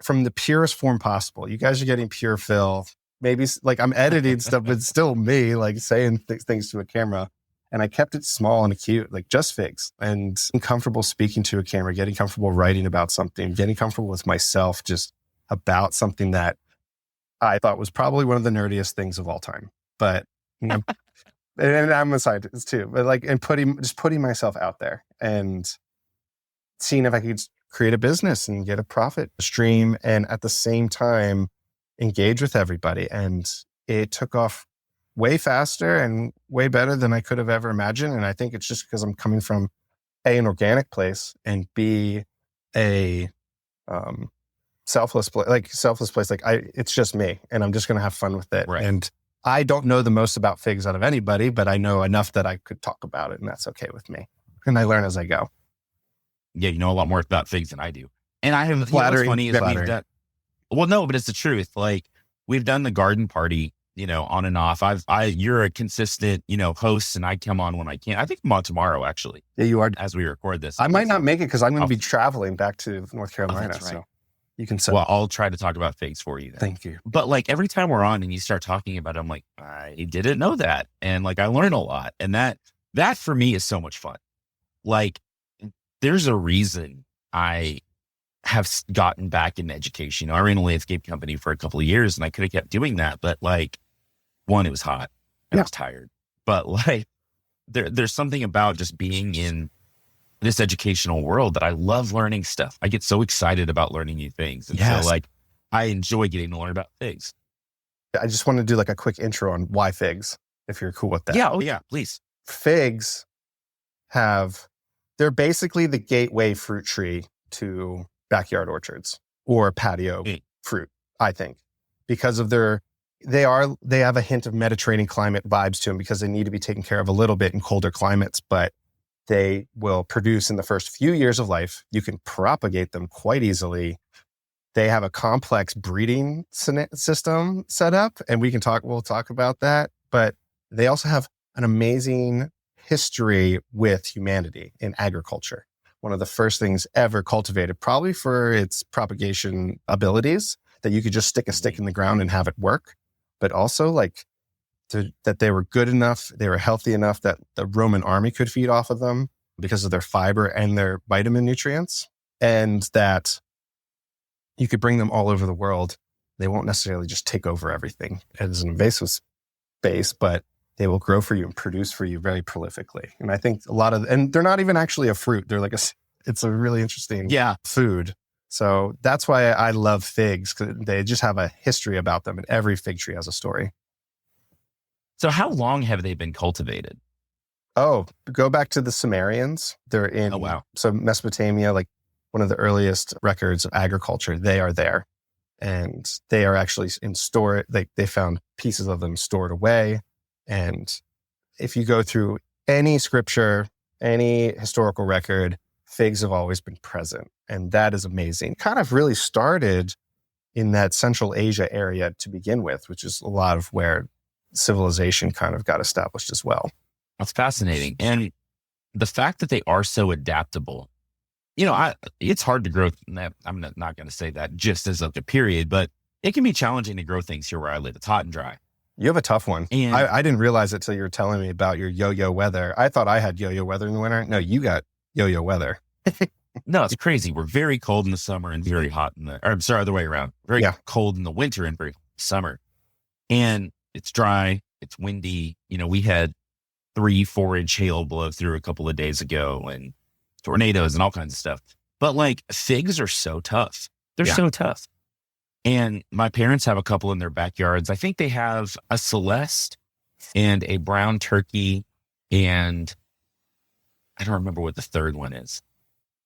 from the purest form possible. You guys are getting pure Phil. Maybe like I'm editing stuff, but it's still me like saying things to a camera. And I kept it small and cute, like just figs, and I'm comfortable speaking to a camera, getting comfortable writing about something, getting comfortable with myself, just about something that I thought was probably one of the nerdiest things of all time. But, you know, and I'm a scientist too, but like, and putting myself out there and seeing if I could create a business and get a profit stream and at the same time engage with everybody. And it took off way faster and way better than I could have ever imagined. And I think it's just because I'm coming from A, an organic place, and B, a selfless place. Like it's just me, and I'm just going to have fun with it. Right. And I don't know the most about figs out of anybody, but I know enough that I could talk about it, and that's okay with me. And I learn as I go. Yeah, you know a lot more about figs than I do. And I have Flattering. What's funny is we've done. Well, no, but it's the truth. Like we've done the garden party, you know, on and off. You're a consistent, you know, host, and I come on when I can. I think I'm on tomorrow, actually. Yeah, you are. As we record this, I might not make it because I'm going to be traveling back to North Carolina. That's right. So you can. Well, I'll try to talk about figs for you then. Thank you. But like every time we're on and you start talking about it, I'm like, I didn't know that, and like I learn a lot, and that for me is so much fun. Like, there's a reason I have gotten back in education. I ran a landscape company for a couple of years, and I could have kept doing that, but like, one, it was hot, and I was tired. But like, there's something about just being in this educational world that I love learning stuff. I get so excited about learning new things. And so like, I enjoy getting to learn about figs. I just want to do like a quick intro on why figs, if you're cool with that. Yeah. Oh yeah, please. Figs they're basically the gateway fruit tree to backyard orchards or patio fruit, I think, because of they have a hint of Mediterranean climate vibes to them because they need to be taken care of a little bit in colder climates, but they will produce in the first few years of life. You can propagate them quite easily. They have a complex breeding system set up, and we'll talk about that. But they also have an amazing history with humanity in agriculture. One of the first things ever cultivated, probably for its propagation abilities, that you could just stick a stick in the ground and have it work, but also like that they were good enough, they were healthy enough that the Roman army could feed off of them because of their fiber and their vitamin nutrients, and that you could bring them all over the world. They won't necessarily just take over everything as an invasive space, but they will grow for you and produce for you very prolifically. And I think and they're not even actually a fruit. They're like it's a really interesting food. So that's why I love figs, because they just have a history about them, and every fig tree has a story. So how long have they been cultivated? Oh, go back to the Sumerians. They're in, so Mesopotamia, like one of the earliest records of agriculture, they are there. And they are actually in store. They found pieces of them stored away. And if you go through any scripture, any historical record, figs have always been present. And that is amazing. Kind of really started in that Central Asia area to begin with, which is a lot of where civilization kind of got established as well. That's fascinating. And the fact that they are so adaptable, you know, it's hard to grow. I'm not going to say that just as like a period, but it can be challenging to grow things here where I live. It's hot and dry. You have a tough one. And I didn't realize it till you were telling me about your yo-yo weather. I thought I had yo-yo weather in the winter. No, you got yo-yo weather. No, it's crazy. We're very cold in the summer and very hot other way around. Very cold in the winter and very hot in the summer. And it's dry. It's windy. You know, we had 3-4 inch hail blow through a couple of days ago and tornadoes and all kinds of stuff. But like figs are so tough. They're so tough. And my parents have a couple in their backyards. I think they have a Celeste and a brown turkey, and I don't remember what the third one is.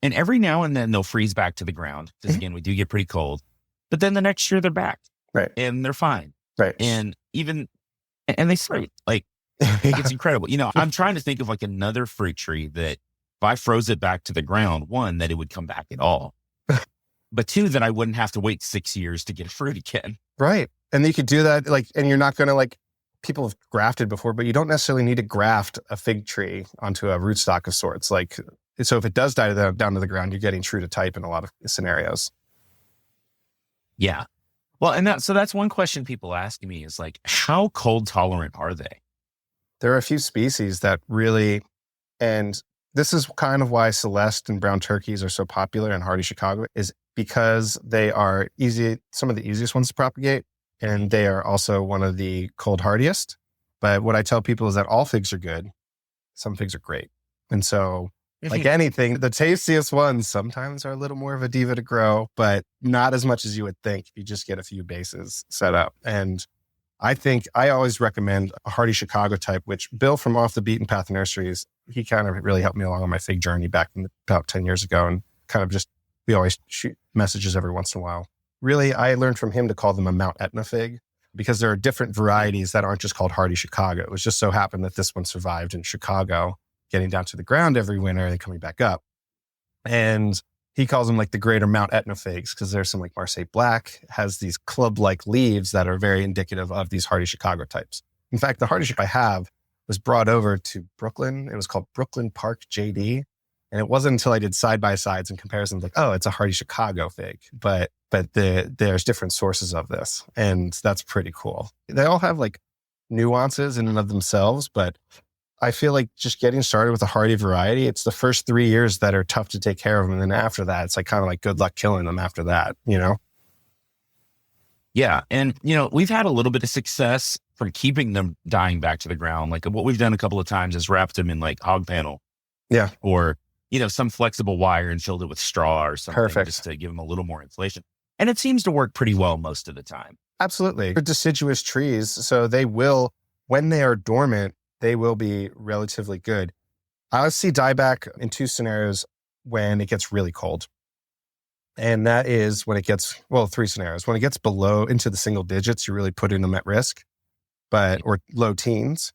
And every now and then they'll freeze back to the ground because again, we do get pretty cold. But then the next year they're back, right, and they're fine, right, and they spray like it's incredible. You know, I'm trying to think of like another fruit tree that if I froze it back to the ground, one, that it would come back at all, but two, that I wouldn't have to wait 6 years to get a fruit again. Right, and you could do that like, and you're not going to like. People have grafted before, but you don't necessarily need to graft a fig tree onto a rootstock of sorts. Like, so if it does die down to the ground, you're getting true to type in a lot of scenarios. Yeah. Well, and that's one question people ask me is like, how cold tolerant are they? There are a few species that really, and this is kind of why Celeste and brown turkeys are so popular in hardy Chicago, is because they are some of the easiest ones to propagate. And they are also one of the cold hardiest. But what I tell people is that all figs are good. Some figs are great. And so like anything, the tastiest ones sometimes are a little more of a diva to grow, but not as much as you would think if you just get a few bases set up. And I think I always recommend a hardy Chicago type, which Bill from Off the Beaten Path Nurseries, he kind of really helped me along on my fig journey back about 10 years ago. And kind of just, we always shoot messages every once in a while. Really, I learned from him to call them a Mount Etna fig because there are different varieties that aren't just called hardy Chicago. It was just so happened that this one survived in Chicago, getting down to the ground every winter and coming back up. And he calls them like the greater Mount Etna figs because there's some like Marseille Black has these club-like leaves that are very indicative of these hardy Chicago types. In fact, the hardy Chicago I have was brought over to Brooklyn. It was called Brooklyn Park JD. And it wasn't until I did side-by-sides and comparisons like, oh, it's a hardy Chicago fig. But there's different sources of this. And that's pretty cool. They all have like nuances in and of themselves. But I feel like just getting started with a hardy variety, it's the first 3 years that are tough to take care of them. And then after that, it's like kind of like good luck killing them after that, you know? Yeah. And, you know, we've had a little bit of success from keeping them dying back to the ground. Like what we've done a couple of times is wrapped them in like hog panel. Yeah. Or, you know, some flexible wire and filled it with straw or something. Perfect. Just to give them a little more insulation. And it seems to work pretty well most of the time. Absolutely. They're deciduous trees. So they will, when they are dormant, they will be relatively good. I see dieback in two scenarios when it gets really cold. And that is when it gets, well, three scenarios. When it gets below into the single digits, you're really putting them at risk, or low teens.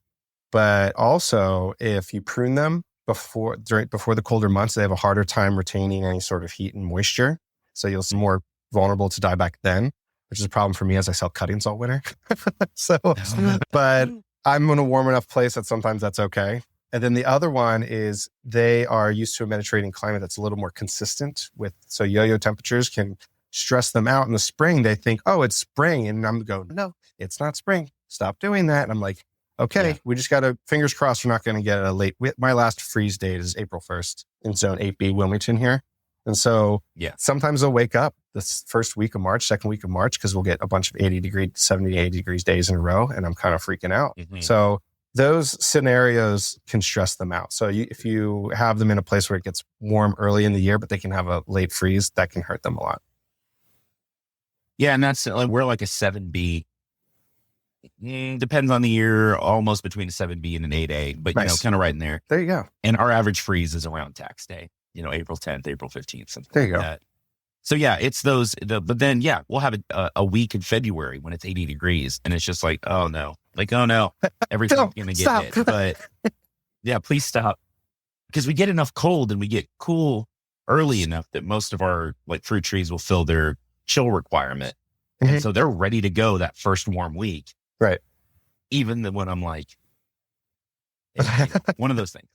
But also if you prune them before the colder months, they have a harder time retaining any sort of heat and moisture. So you'll see more vulnerable to dieback then, which is a problem for me as I sell cuttings all winter. But I'm in a warm enough place that sometimes that's okay. And then the other one is they are used to a Mediterranean climate that's a little more consistent so yo-yo temperatures can stress them out in the spring. They think, oh, it's spring. And I'm going, no, it's not spring. Stop doing that. And I'm like, okay, we just got to, fingers crossed, we're not going to get a late, my last freeze date is April 1st in zone 8B Wilmington here. And so sometimes they'll wake up this first week of March, second week of March, because we'll get a bunch of 70 to 80 degrees days in a row. And I'm kind of freaking out. Mm-hmm. So those scenarios can stress them out. So if you have them in a place where it gets warm early in the year, but they can have a late freeze, that can hurt them a lot. Yeah. And that's like, we're like a 7B. Depends on the year, almost between a 7B and an 8A, but nice. You know, kind of right in there. There you go. And our average freeze is around tax day, you know, April 10th, April 15th, something there you like go. that. So yeah, it's those, but then we'll have a week in February when it's 80 degrees and it's just like, oh no, everything's going to get hit. But yeah, please stop. Because we get enough cold and we get cool early enough that most of our like fruit trees will fill their chill requirement. Mm-hmm. And so they're ready to go that first warm week. Right. Even when I'm like, one of those things.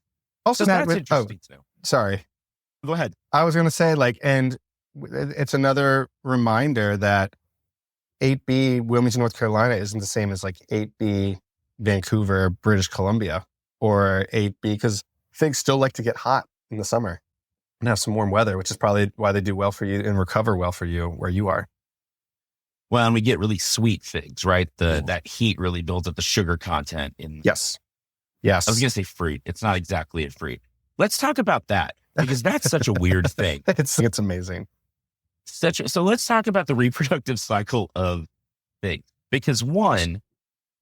Also, so that's interesting too. Sorry. Go ahead. I was going to say and it's another reminder that 8B Wilmington, North Carolina isn't the same as like 8B Vancouver, British Columbia, or 8B, because figs still like to get hot in the summer and have some warm weather, which is probably why they do well for you and recover well for you where you are. Well, and we get really sweet figs, right? That heat really builds up the sugar content in. Yes. Yes. I was going to say fruit. It's not exactly a fruit. Let's talk about that because that's such a weird thing. It's amazing. So let's talk about the reproductive cycle of figs because one,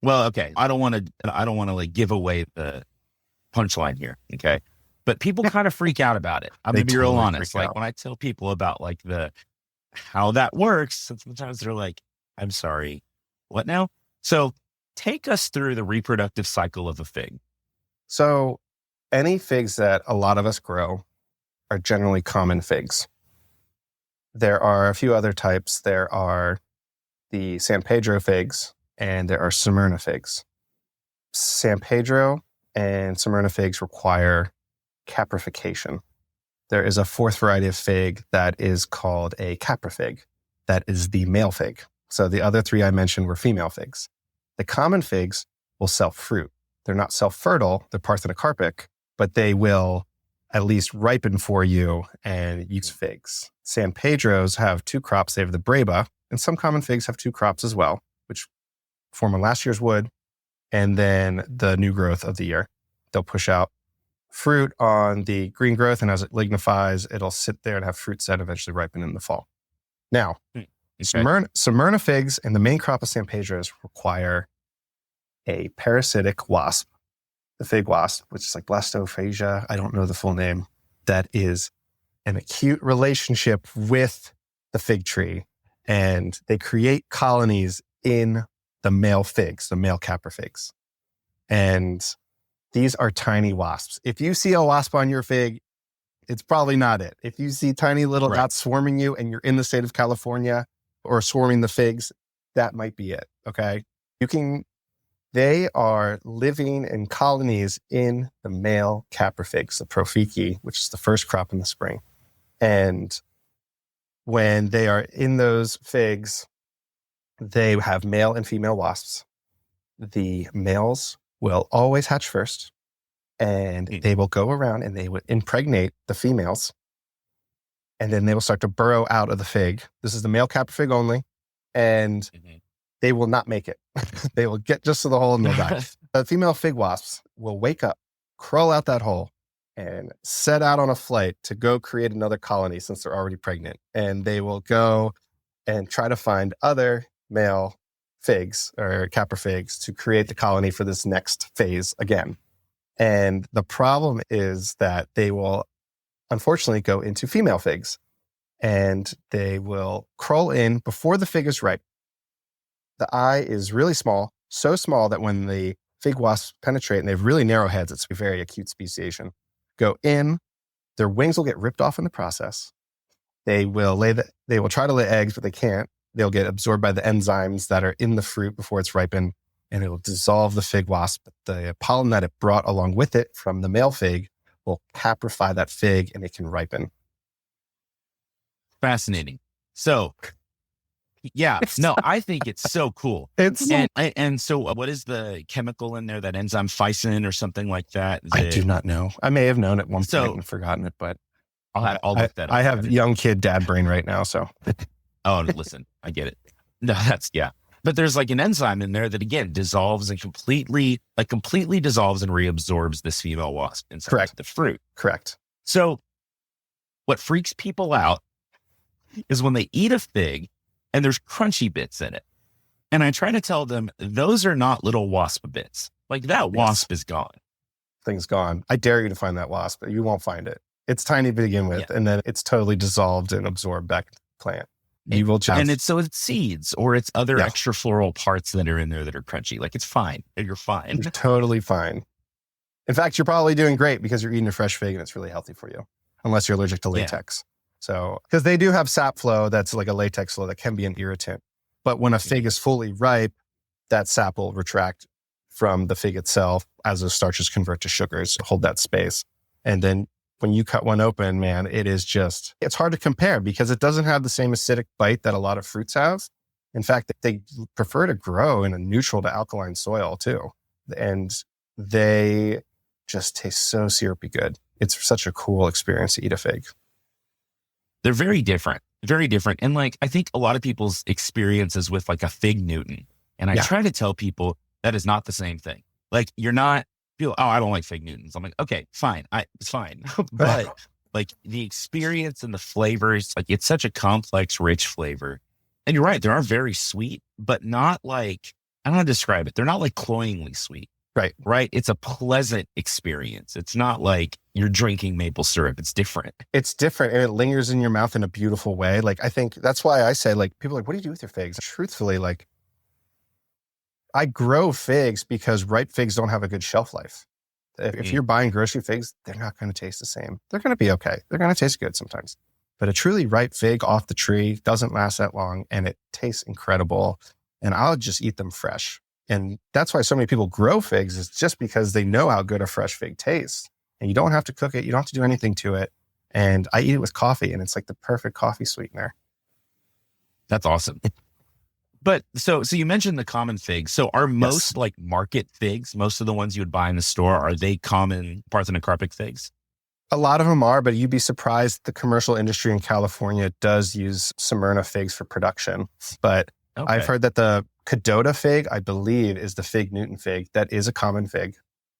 well, okay, I don't want to like give away the punchline here. Okay. But people kind of freak out about it. I'm going to be real honest. Like when I tell people about like how that works, sometimes they're like, I'm sorry, what now? So take us through the reproductive cycle of a fig. So any figs that a lot of us grow are generally common figs. There are a few other types. There are the San Pedro figs and there are Smyrna figs. San Pedro and Smyrna figs require caprification. There is a fourth variety of fig that is called a caprifig. That is the male fig. So the other three I mentioned were female figs. The common figs will self-fruit. They're not self-fertile, they're parthenocarpic, but they will at least ripen for you and use figs. San Pedros have two crops. They have the breba, and some common figs have two crops as well, which form on last year's wood, and then the new growth of the year. They'll push out fruit on the green growth, and as it lignifies, it'll sit there and have fruits that eventually ripen in the fall. Now, Smyrna figs and the main crop of San Pedros require a parasitic wasp, the fig wasp, which is like Blastophagia, I don't know the full name, that is an acute relationship with the fig tree. And they create colonies in the male figs, the male caprifigs. And these are tiny wasps. If you see a wasp on your fig, it's probably not it. If you see tiny little dots swarming you and you're in the state of California or swarming the figs, that might be it. Okay. They are living in colonies in the male caprifigs, the Profici, which is the first crop in the spring. And when they are in those figs, they have male and female wasps. The males will always hatch first, and they will go around and they would impregnate the females, and then they will start to burrow out of the fig. This is the male caprifig only, and they will not make it. They will get just to the hole and they'll die. The female fig wasps will wake up, crawl out that hole, and set out on a flight to go create another colony since they're already pregnant. And they will go and try to find other male figs or caprifigs to create the colony for this next phase again. And the problem is that they will unfortunately go into female figs and they will crawl in before the fig is ripe. The eye is really small, so small that when the fig wasps penetrate, and they have really narrow heads, it's a very acute speciation, go in, their wings will get ripped off in the process. They will try to lay eggs, but they can't. They'll get absorbed by the enzymes that are in the fruit before it's ripened, and it will dissolve the fig wasp. The pollen that it brought along with it from the male fig will caprify that fig, and it can ripen. Fascinating. So, yeah, no, I think it's so cool. And so what is the chemical in there, that enzyme physin or something like that? I do not know. I may have known at one point and forgotten it, but I'll look that up. I have young kid dad brain right now, so. Oh, listen, I get it. No, but there's like an enzyme in there that again dissolves and completely dissolves and reabsorbs this female wasp inside the fruit. Correct. So what freaks people out is when they eat a fig and there's crunchy bits in it. And I try to tell them those are not little wasp bits. Like that wasp is gone. Thing's gone. I dare you to find that wasp, but you won't find it. It's tiny to begin with, and then it's totally dissolved and absorbed back into the plant. You will just... And it's seeds or it's other extra floral parts that are in there that are crunchy. Like it's fine. You're fine. You're totally fine. In fact, you're probably doing great because you're eating a fresh fig and it's really healthy for you, unless you're allergic to latex. So, because they do have sap flow that's like a latex flow that can be an irritant. But when a fig is fully ripe, that sap will retract from the fig itself as those starches convert to sugars, hold that space. And then when you cut one open, man, it's hard to compare because it doesn't have the same acidic bite that a lot of fruits have. In fact, they prefer to grow in a neutral to alkaline soil too. And they just taste so syrupy good. It's such a cool experience to eat a fig. They're very different. And like, I think a lot of people's experiences with like a fig Newton. And I try to tell people that is not the same thing. Like you're not people, oh, I don't like fig Newtons. I'm like, okay, fine. It's fine. But like the experience and the flavors, like it's such a complex, rich flavor. And you're right. They are very sweet, but not like, I don't know how to describe it. They're not like cloyingly sweet. Right. It's a pleasant experience. It's not like you're drinking maple syrup. It's different. It's different, and it lingers in your mouth in a beautiful way. Like, I think that's why I say, like, people are like, what do you do with your figs? Truthfully, like, I grow figs because ripe figs don't have a good shelf life. If you're buying grocery figs, they're not going to taste the same. They're going to be okay. They're going to taste good sometimes. But a truly ripe fig off the tree doesn't last that long, and it tastes incredible. And I'll just eat them fresh. And that's why so many people grow figs, is just because they know how good a fresh fig tastes. And you don't have to cook it. You don't have to do anything to it. And I eat it with coffee, and it's like the perfect coffee sweetener. That's awesome. But so you mentioned the common figs. So are most like market figs, most of the ones you would buy in the store, are they common parthenocarpic figs? A lot of them are, but you'd be surprised. The commercial industry in California does use Smyrna figs for production. But I've heard that the Cadota fig, I believe, is the fig Newton fig. That is a common fig.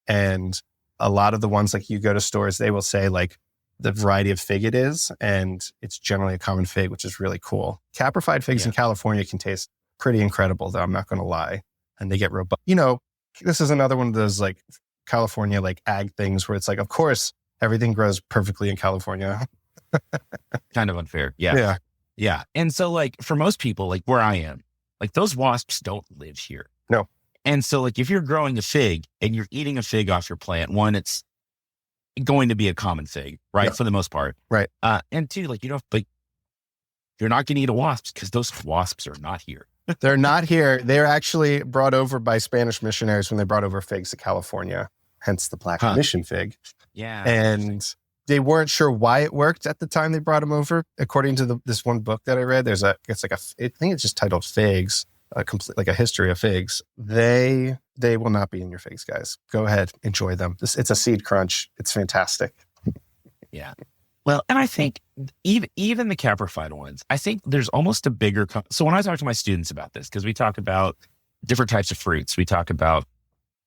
And a lot of the ones, like you go to stores, they will say like the variety of fig it is. And it's generally a common fig, which is really cool. Caprified figs in California can taste pretty incredible, though. I'm not going to lie. And they get robust. You know, this is another one of those like California, like ag things where it's like, of course, everything grows perfectly in California. Kind of unfair. Yeah. Yeah. And so like for most people, like where I am, like those wasps don't live here. No. And so like if you're growing a fig and you're eating a fig off your plant, one, it's going to be a common fig, right? For the most part. Right. And two, like, you know, like you're not going to eat a wasp because those wasps are not here. They're not here. They're actually brought over by Spanish missionaries when they brought over figs to California, hence the Black Mission fig. Yeah. And they weren't sure why it worked at the time they brought them over. According to this one book that I read, I think it's just titled Figs, like a history of figs. They will not be in your figs, guys. Go ahead, enjoy them. It's a seed crunch. It's fantastic. Yeah. Well, and I think even the caprified ones, I think there's almost a bigger. So when I talk to my students about this, because we talk about different types of fruits, we talk about,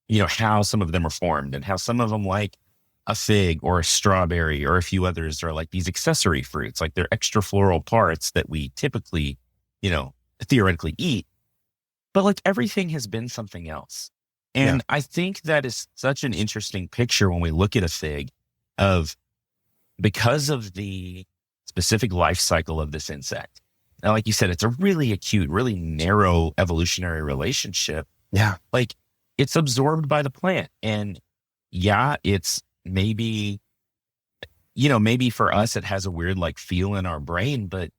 you know, how some of them are formed and how some of them, like a fig or a strawberry or a few others, are like these accessory fruits, like they're extra floral parts that we typically, you know, theoretically eat. But like everything has been something else. And I think that is such an interesting picture when we look at a fig of, because of the specific life cycle of this insect. Now, like you said, it's a really acute, really narrow evolutionary relationship. Yeah. Like it's absorbed by the plant. And it's maybe, you know, maybe for us, it has a weird like feel in our brain, but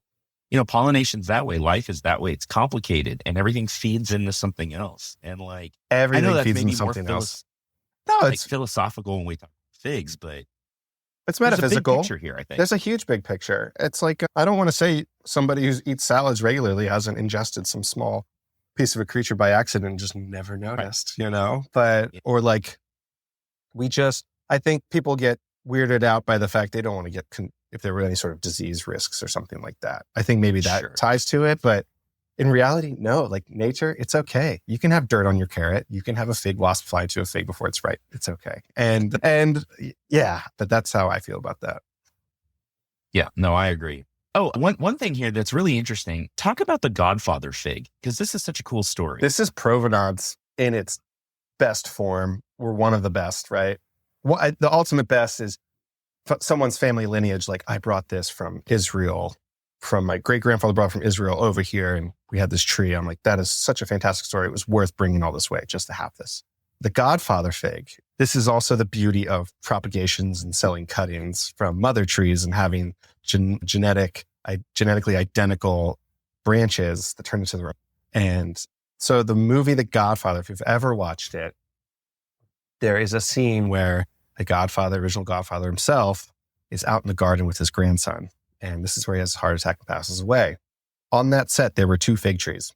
you know, pollination's that way. Life is that way. It's complicated and everything feeds into something else. And like, everything I know that's feeds maybe into more something else. No, like it's philosophical when we talk figs, but it's metaphysical. There's a big picture here, I think. There's a huge big picture. It's like, I don't want to say somebody who eats salads regularly hasn't ingested some small piece of a creature by accident and just never noticed, you know? But, or like, I think people get weirded out by the fact they don't want to get, if there were any sort of disease risks or something like that. I think maybe that ties to it, but in reality, no, like nature, it's okay. You can have dirt on your carrot. You can have a fig wasp fly into a fig before it's ripe. It's okay. And yeah, but that's how I feel about that. Yeah, no, I agree. Oh, one thing here that's really interesting. Talk about the Godfather fig, because this is such a cool story. This is provenance in its best form. We're one of the best, right? The ultimate best is someone's family lineage. Like, I brought this from Israel, from my great grandfather brought it from Israel over here, and we had this tree. I'm like, that is such a fantastic story. It was worth bringing all this way just to have this. The Godfather fig. This is also the beauty of propagations and selling cuttings from mother trees and having genetically identical branches that turn into the. And so the movie The Godfather, if you've ever watched it, there is a scene where the Godfather, original Godfather himself, is out in the garden with his grandson. And this is where he has a heart attack and passes away. On that set, there were 2 fig trees.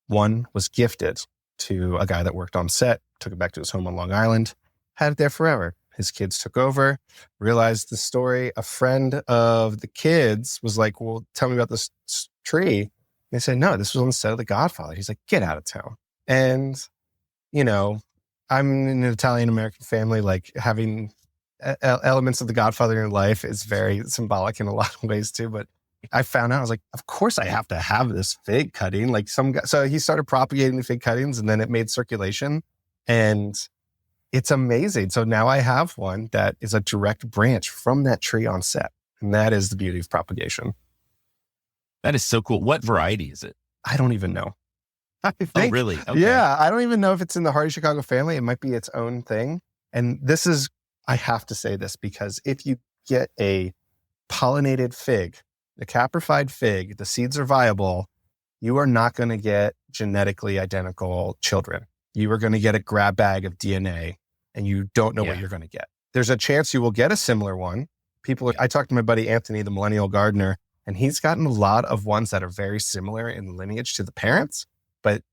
One was gifted to a guy that worked on set, took it back to his home on Long Island, had it there forever. His kids took over, realized the story. A friend of the kids was like, well, tell me about this tree. And they said, no, this was on the set of The Godfather. He's like, get out of town. And, you know, I'm in an Italian-American family, like having elements of the Godfather in your life is very symbolic in a lot of ways too. But I found out, I was like, of course I have to have this fig cutting. Like some guy, so he started propagating the fig cuttings and then it made circulation and it's amazing. So now I have one that is a direct branch from that tree on set. And that is the beauty of propagation. That is so cool. What variety is it? I don't even know. I think, oh, really? Okay. Yeah, I don't even know if it's in the Hardy Chicago family. It might be its own thing. And this is, I have to say this because if you get a pollinated fig, the caprified fig, the seeds are viable, you are not going to get genetically identical children. You are going to get a grab bag of DNA and you don't know what you're going to get. There's a chance you will get a similar one. I talked to my buddy Anthony, the millennial gardener, and he's gotten a lot of ones that are very similar in lineage to the parents, but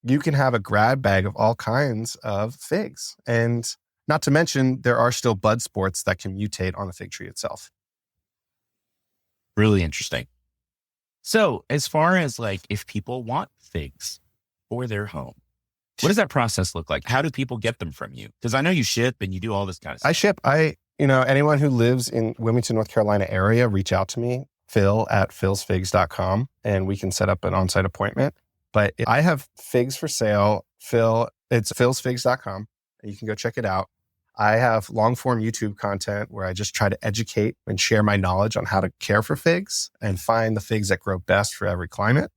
you can have a grab bag of all kinds of figs. And not to mention, there are still bud sports that can mutate on the fig tree itself. Really interesting. So as far as like, if people want figs for their home, what does that process look like? How do people get them from you? Because I know you ship and you do all this kind of stuff. I ship. Anyone who lives in Wilmington, North Carolina area, reach out to me, phil@philsfigs.com, and we can set up an on-site appointment. But I have figs for sale. It's philsfigs.com. You can go check it out. I have long-form YouTube content where I just try to educate and share my knowledge on how to care for figs and find the figs that grow best for every climate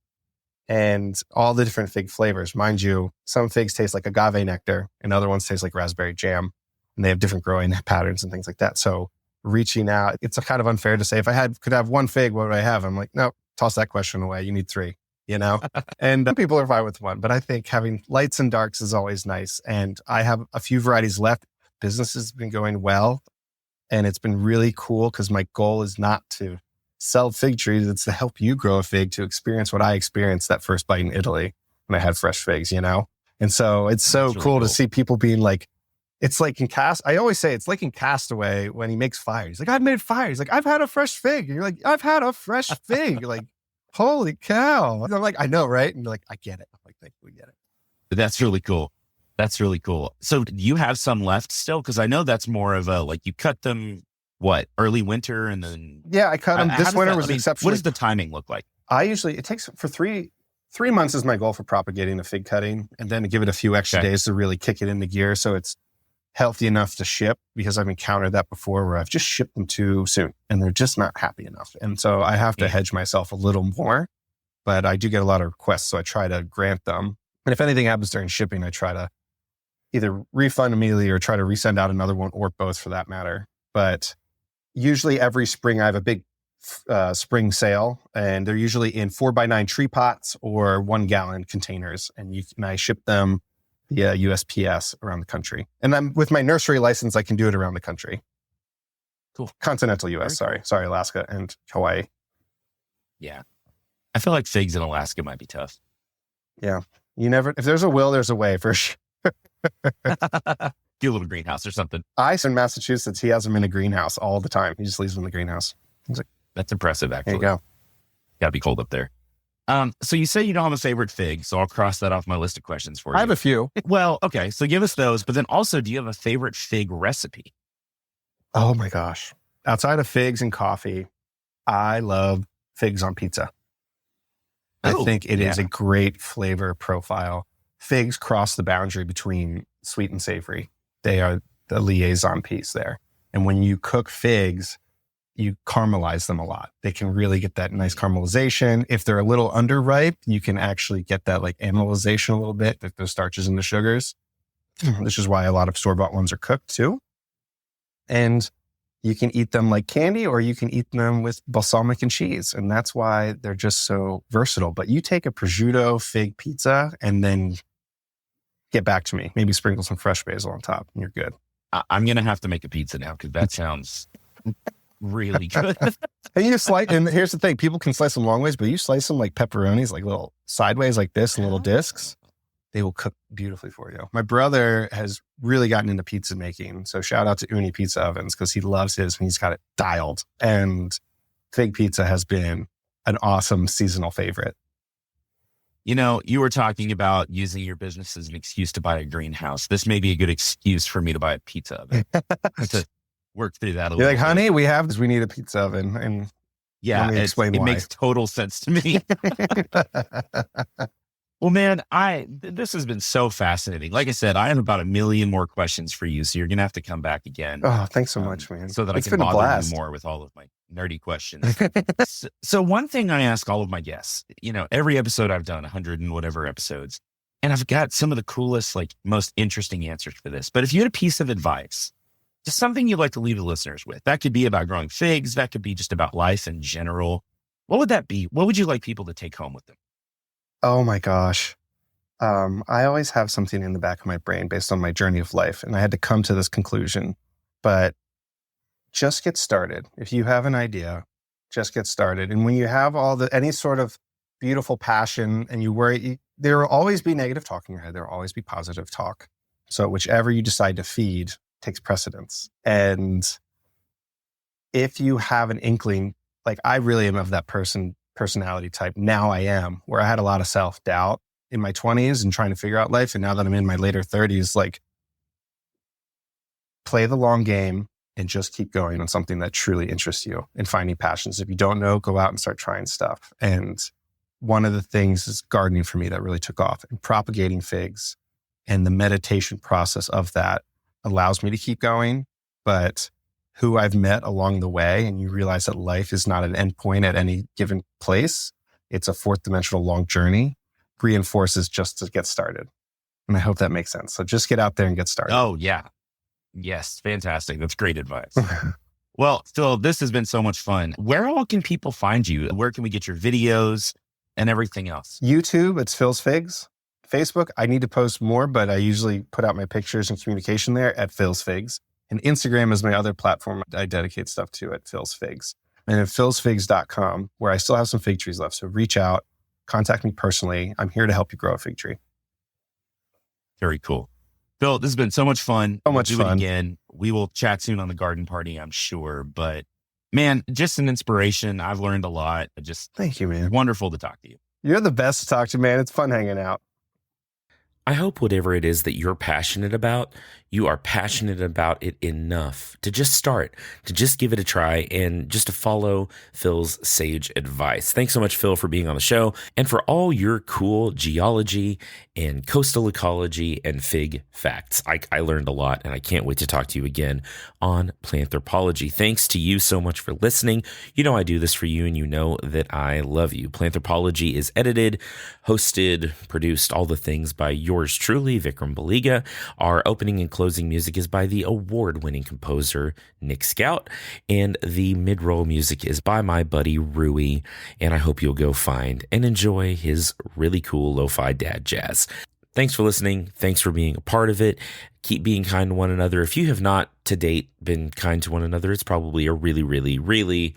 and all the different fig flavors. Mind you, some figs taste like agave nectar and other ones taste like raspberry jam, and they have different growing patterns and things like that. So reaching out, it's kind of unfair to say, if I could have one fig, what would I have? I'm like, no, toss that question away. You need 3, and people are fine with 1. But I think having lights and darks is always nice. And I have a few varieties left. Business has been going well. And it's been really cool because my goal is not to sell fig trees. It's to help you grow a fig, to experience what I experienced that first bite in Italy when I had fresh figs, And so it's so really cool to see people being like, it's like I always say it's like in Castaway when he makes fire. He's like, I've made fire. He's like, I've had a fresh fig. And you're like, I've had a fresh fig. You're like, holy cow. And I'm like, I know, right? And you're like, I get it. I'm like, thank you, we get it. That's really cool. That's really cool. So do you have some left still? Because I know that's more of a, like, you cut them, early winter and then... Yeah, I cut them. This winter was exceptionally... What does the timing look like? It takes for 3 months is my goal for propagating a fig cutting, and then to give it a few extra days to really kick it into gear so it's healthy enough to ship, because I've encountered that before where I've just shipped them too soon and they're just not happy enough. And so I have to hedge myself a little more, but I do get a lot of requests. So I try to grant them. And if anything happens during shipping, I try to either refund immediately or try to resend out another one, or both for that matter. But usually every spring I have a big spring sale, and they're usually in 4x9 tree pots or 1 gallon containers. And I ship them via USPS around the country. And I'm with my nursery license, I can do it around the country. Cool. Continental US, sorry, Alaska and Hawaii. Yeah. I feel like figs in Alaska might be tough. Yeah. If there's a will, there's a way for sure. Do a little greenhouse or something. Ice in Massachusetts, he has them in a greenhouse all the time. He just leaves them in the greenhouse. He's like, that's impressive, actually. There you go. Gotta be cold up there. So you say you don't have a favorite fig, so I'll cross that off my list of questions for you. I have a few. Well, okay, so give us those, but then also, do you have a favorite fig recipe? Oh my gosh. Outside of figs and coffee, I love figs on pizza. I think it is a great flavor profile. Figs cross the boundary between sweet and savory. They are the liaison piece there. And when you cook figs, you caramelize them a lot. They can really get that nice caramelization. If they're a little underripe, you can actually get that like animalization a little bit, like the starches and the sugars. This is why a lot of store-bought ones are cooked too. And you can eat them like candy, or you can eat them with balsamic and cheese. And that's why they're just so versatile. But you take a prosciutto fig pizza and then get back to me. Maybe sprinkle some fresh basil on top and you're good. I'm going to have to make a pizza now because that sounds really good. And here's the thing, people can slice them long ways, but you slice them like pepperonis, like little sideways like this, and little discs. They will cook beautifully for you. My brother has really gotten into pizza making. So shout out to Uni Pizza Ovens because he loves his and he's got it dialed. And fig pizza has been an awesome seasonal favorite. You were talking about using your business as an excuse to buy a greenhouse. This may be a good excuse for me to buy a pizza oven. To work through that a You're little like, bit. honey, we have this. We need a pizza oven. And let me explain it why. makes total sense to me. Well, man, this has been so fascinating. Like I said, I have about 1 million more questions for you, so you're going to have to come back again. Oh, thanks so much, man. So that It's I can been a bother you blast. more with all of my nerdy questions. So one thing I ask all of my guests, every episode I've done, 100 and whatever episodes, and I've got some of the coolest, most interesting answers for this. But if you had a piece of advice, just something you'd like to leave the listeners with, that could be about growing figs, that could be just about life in general. What would that be? What would you like people to take home with them? Oh my gosh. I always have something in the back of my brain based on my journey of life, and I had to come to this conclusion. But just get started. If you have an idea, just get started. And when you have any sort of beautiful passion and you worry, there will always be negative talk in your head. There will always be positive talk. So whichever you decide to feed takes precedence. And if you have an inkling, like I really am of that personality type. Now I am, where I had a lot of self-doubt in my 20s and trying to figure out life. And now that I'm in my later 30s, play the long game and just keep going on something that truly interests you and finding passions. If you don't know, go out and start trying stuff. And one of the things is gardening for me that really took off, and propagating figs, and the meditation process of that allows me to keep going. But who I've met along the way, and you realize that life is not an end point at any given place. It's a fourth dimensional long journey, reinforces just to get started. And I hope that makes sense. So just get out there and get started. Oh, yeah. Yes. Fantastic. That's great advice. Well, Phil, this has been so much fun. Where all can people find you? Where can we get your videos and everything else? YouTube, it's Phil's Figs. Facebook, I need to post more, but I usually put out my pictures and communication there at Phil's Figs. And Instagram is my other platform I dedicate stuff to at Phil's Figs. And at philsfigs.com, where I still have some fig trees left. So reach out, contact me personally. I'm here to help you grow a fig tree. Very cool. Phil, this has been so much fun. So much We'll do fun. it again. We will chat soon on the garden party, I'm sure. But man, just an inspiration. I've learned a lot. Thank you, man. Wonderful to talk to you. You're the best to talk to, man. It's fun hanging out. I hope whatever it is that you're passionate about, you are passionate about it enough to just start, to just give it a try, and just to follow Phil's sage advice. Thanks so much, Phil, for being on the show and for all your cool geology and coastal ecology and fig facts. I learned a lot, and I can't wait to talk to you again on Planthropology. Thanks to you so much for listening. You know I do this for you, and you know that I love you. Planthropology is edited, hosted, produced, all the things by yours truly, Vikram Baliga. Our opening and closing music is by the award-winning composer Nick Scout, and the mid-roll music is by my buddy Rui, and I hope you'll go find and enjoy his really cool lo-fi dad jazz. Thanks for listening. Thanks for being a part of it. Keep being kind to one another. If you have not to date been kind to one another, it's probably a really, really, really,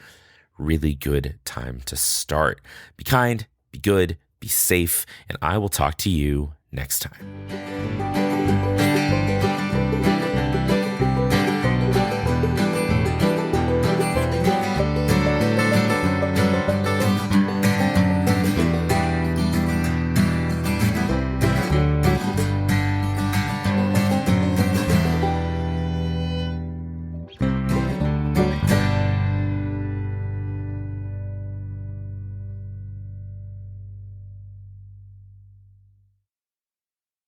really good time to start. Be kind, be good, be safe, and I will talk to you next time.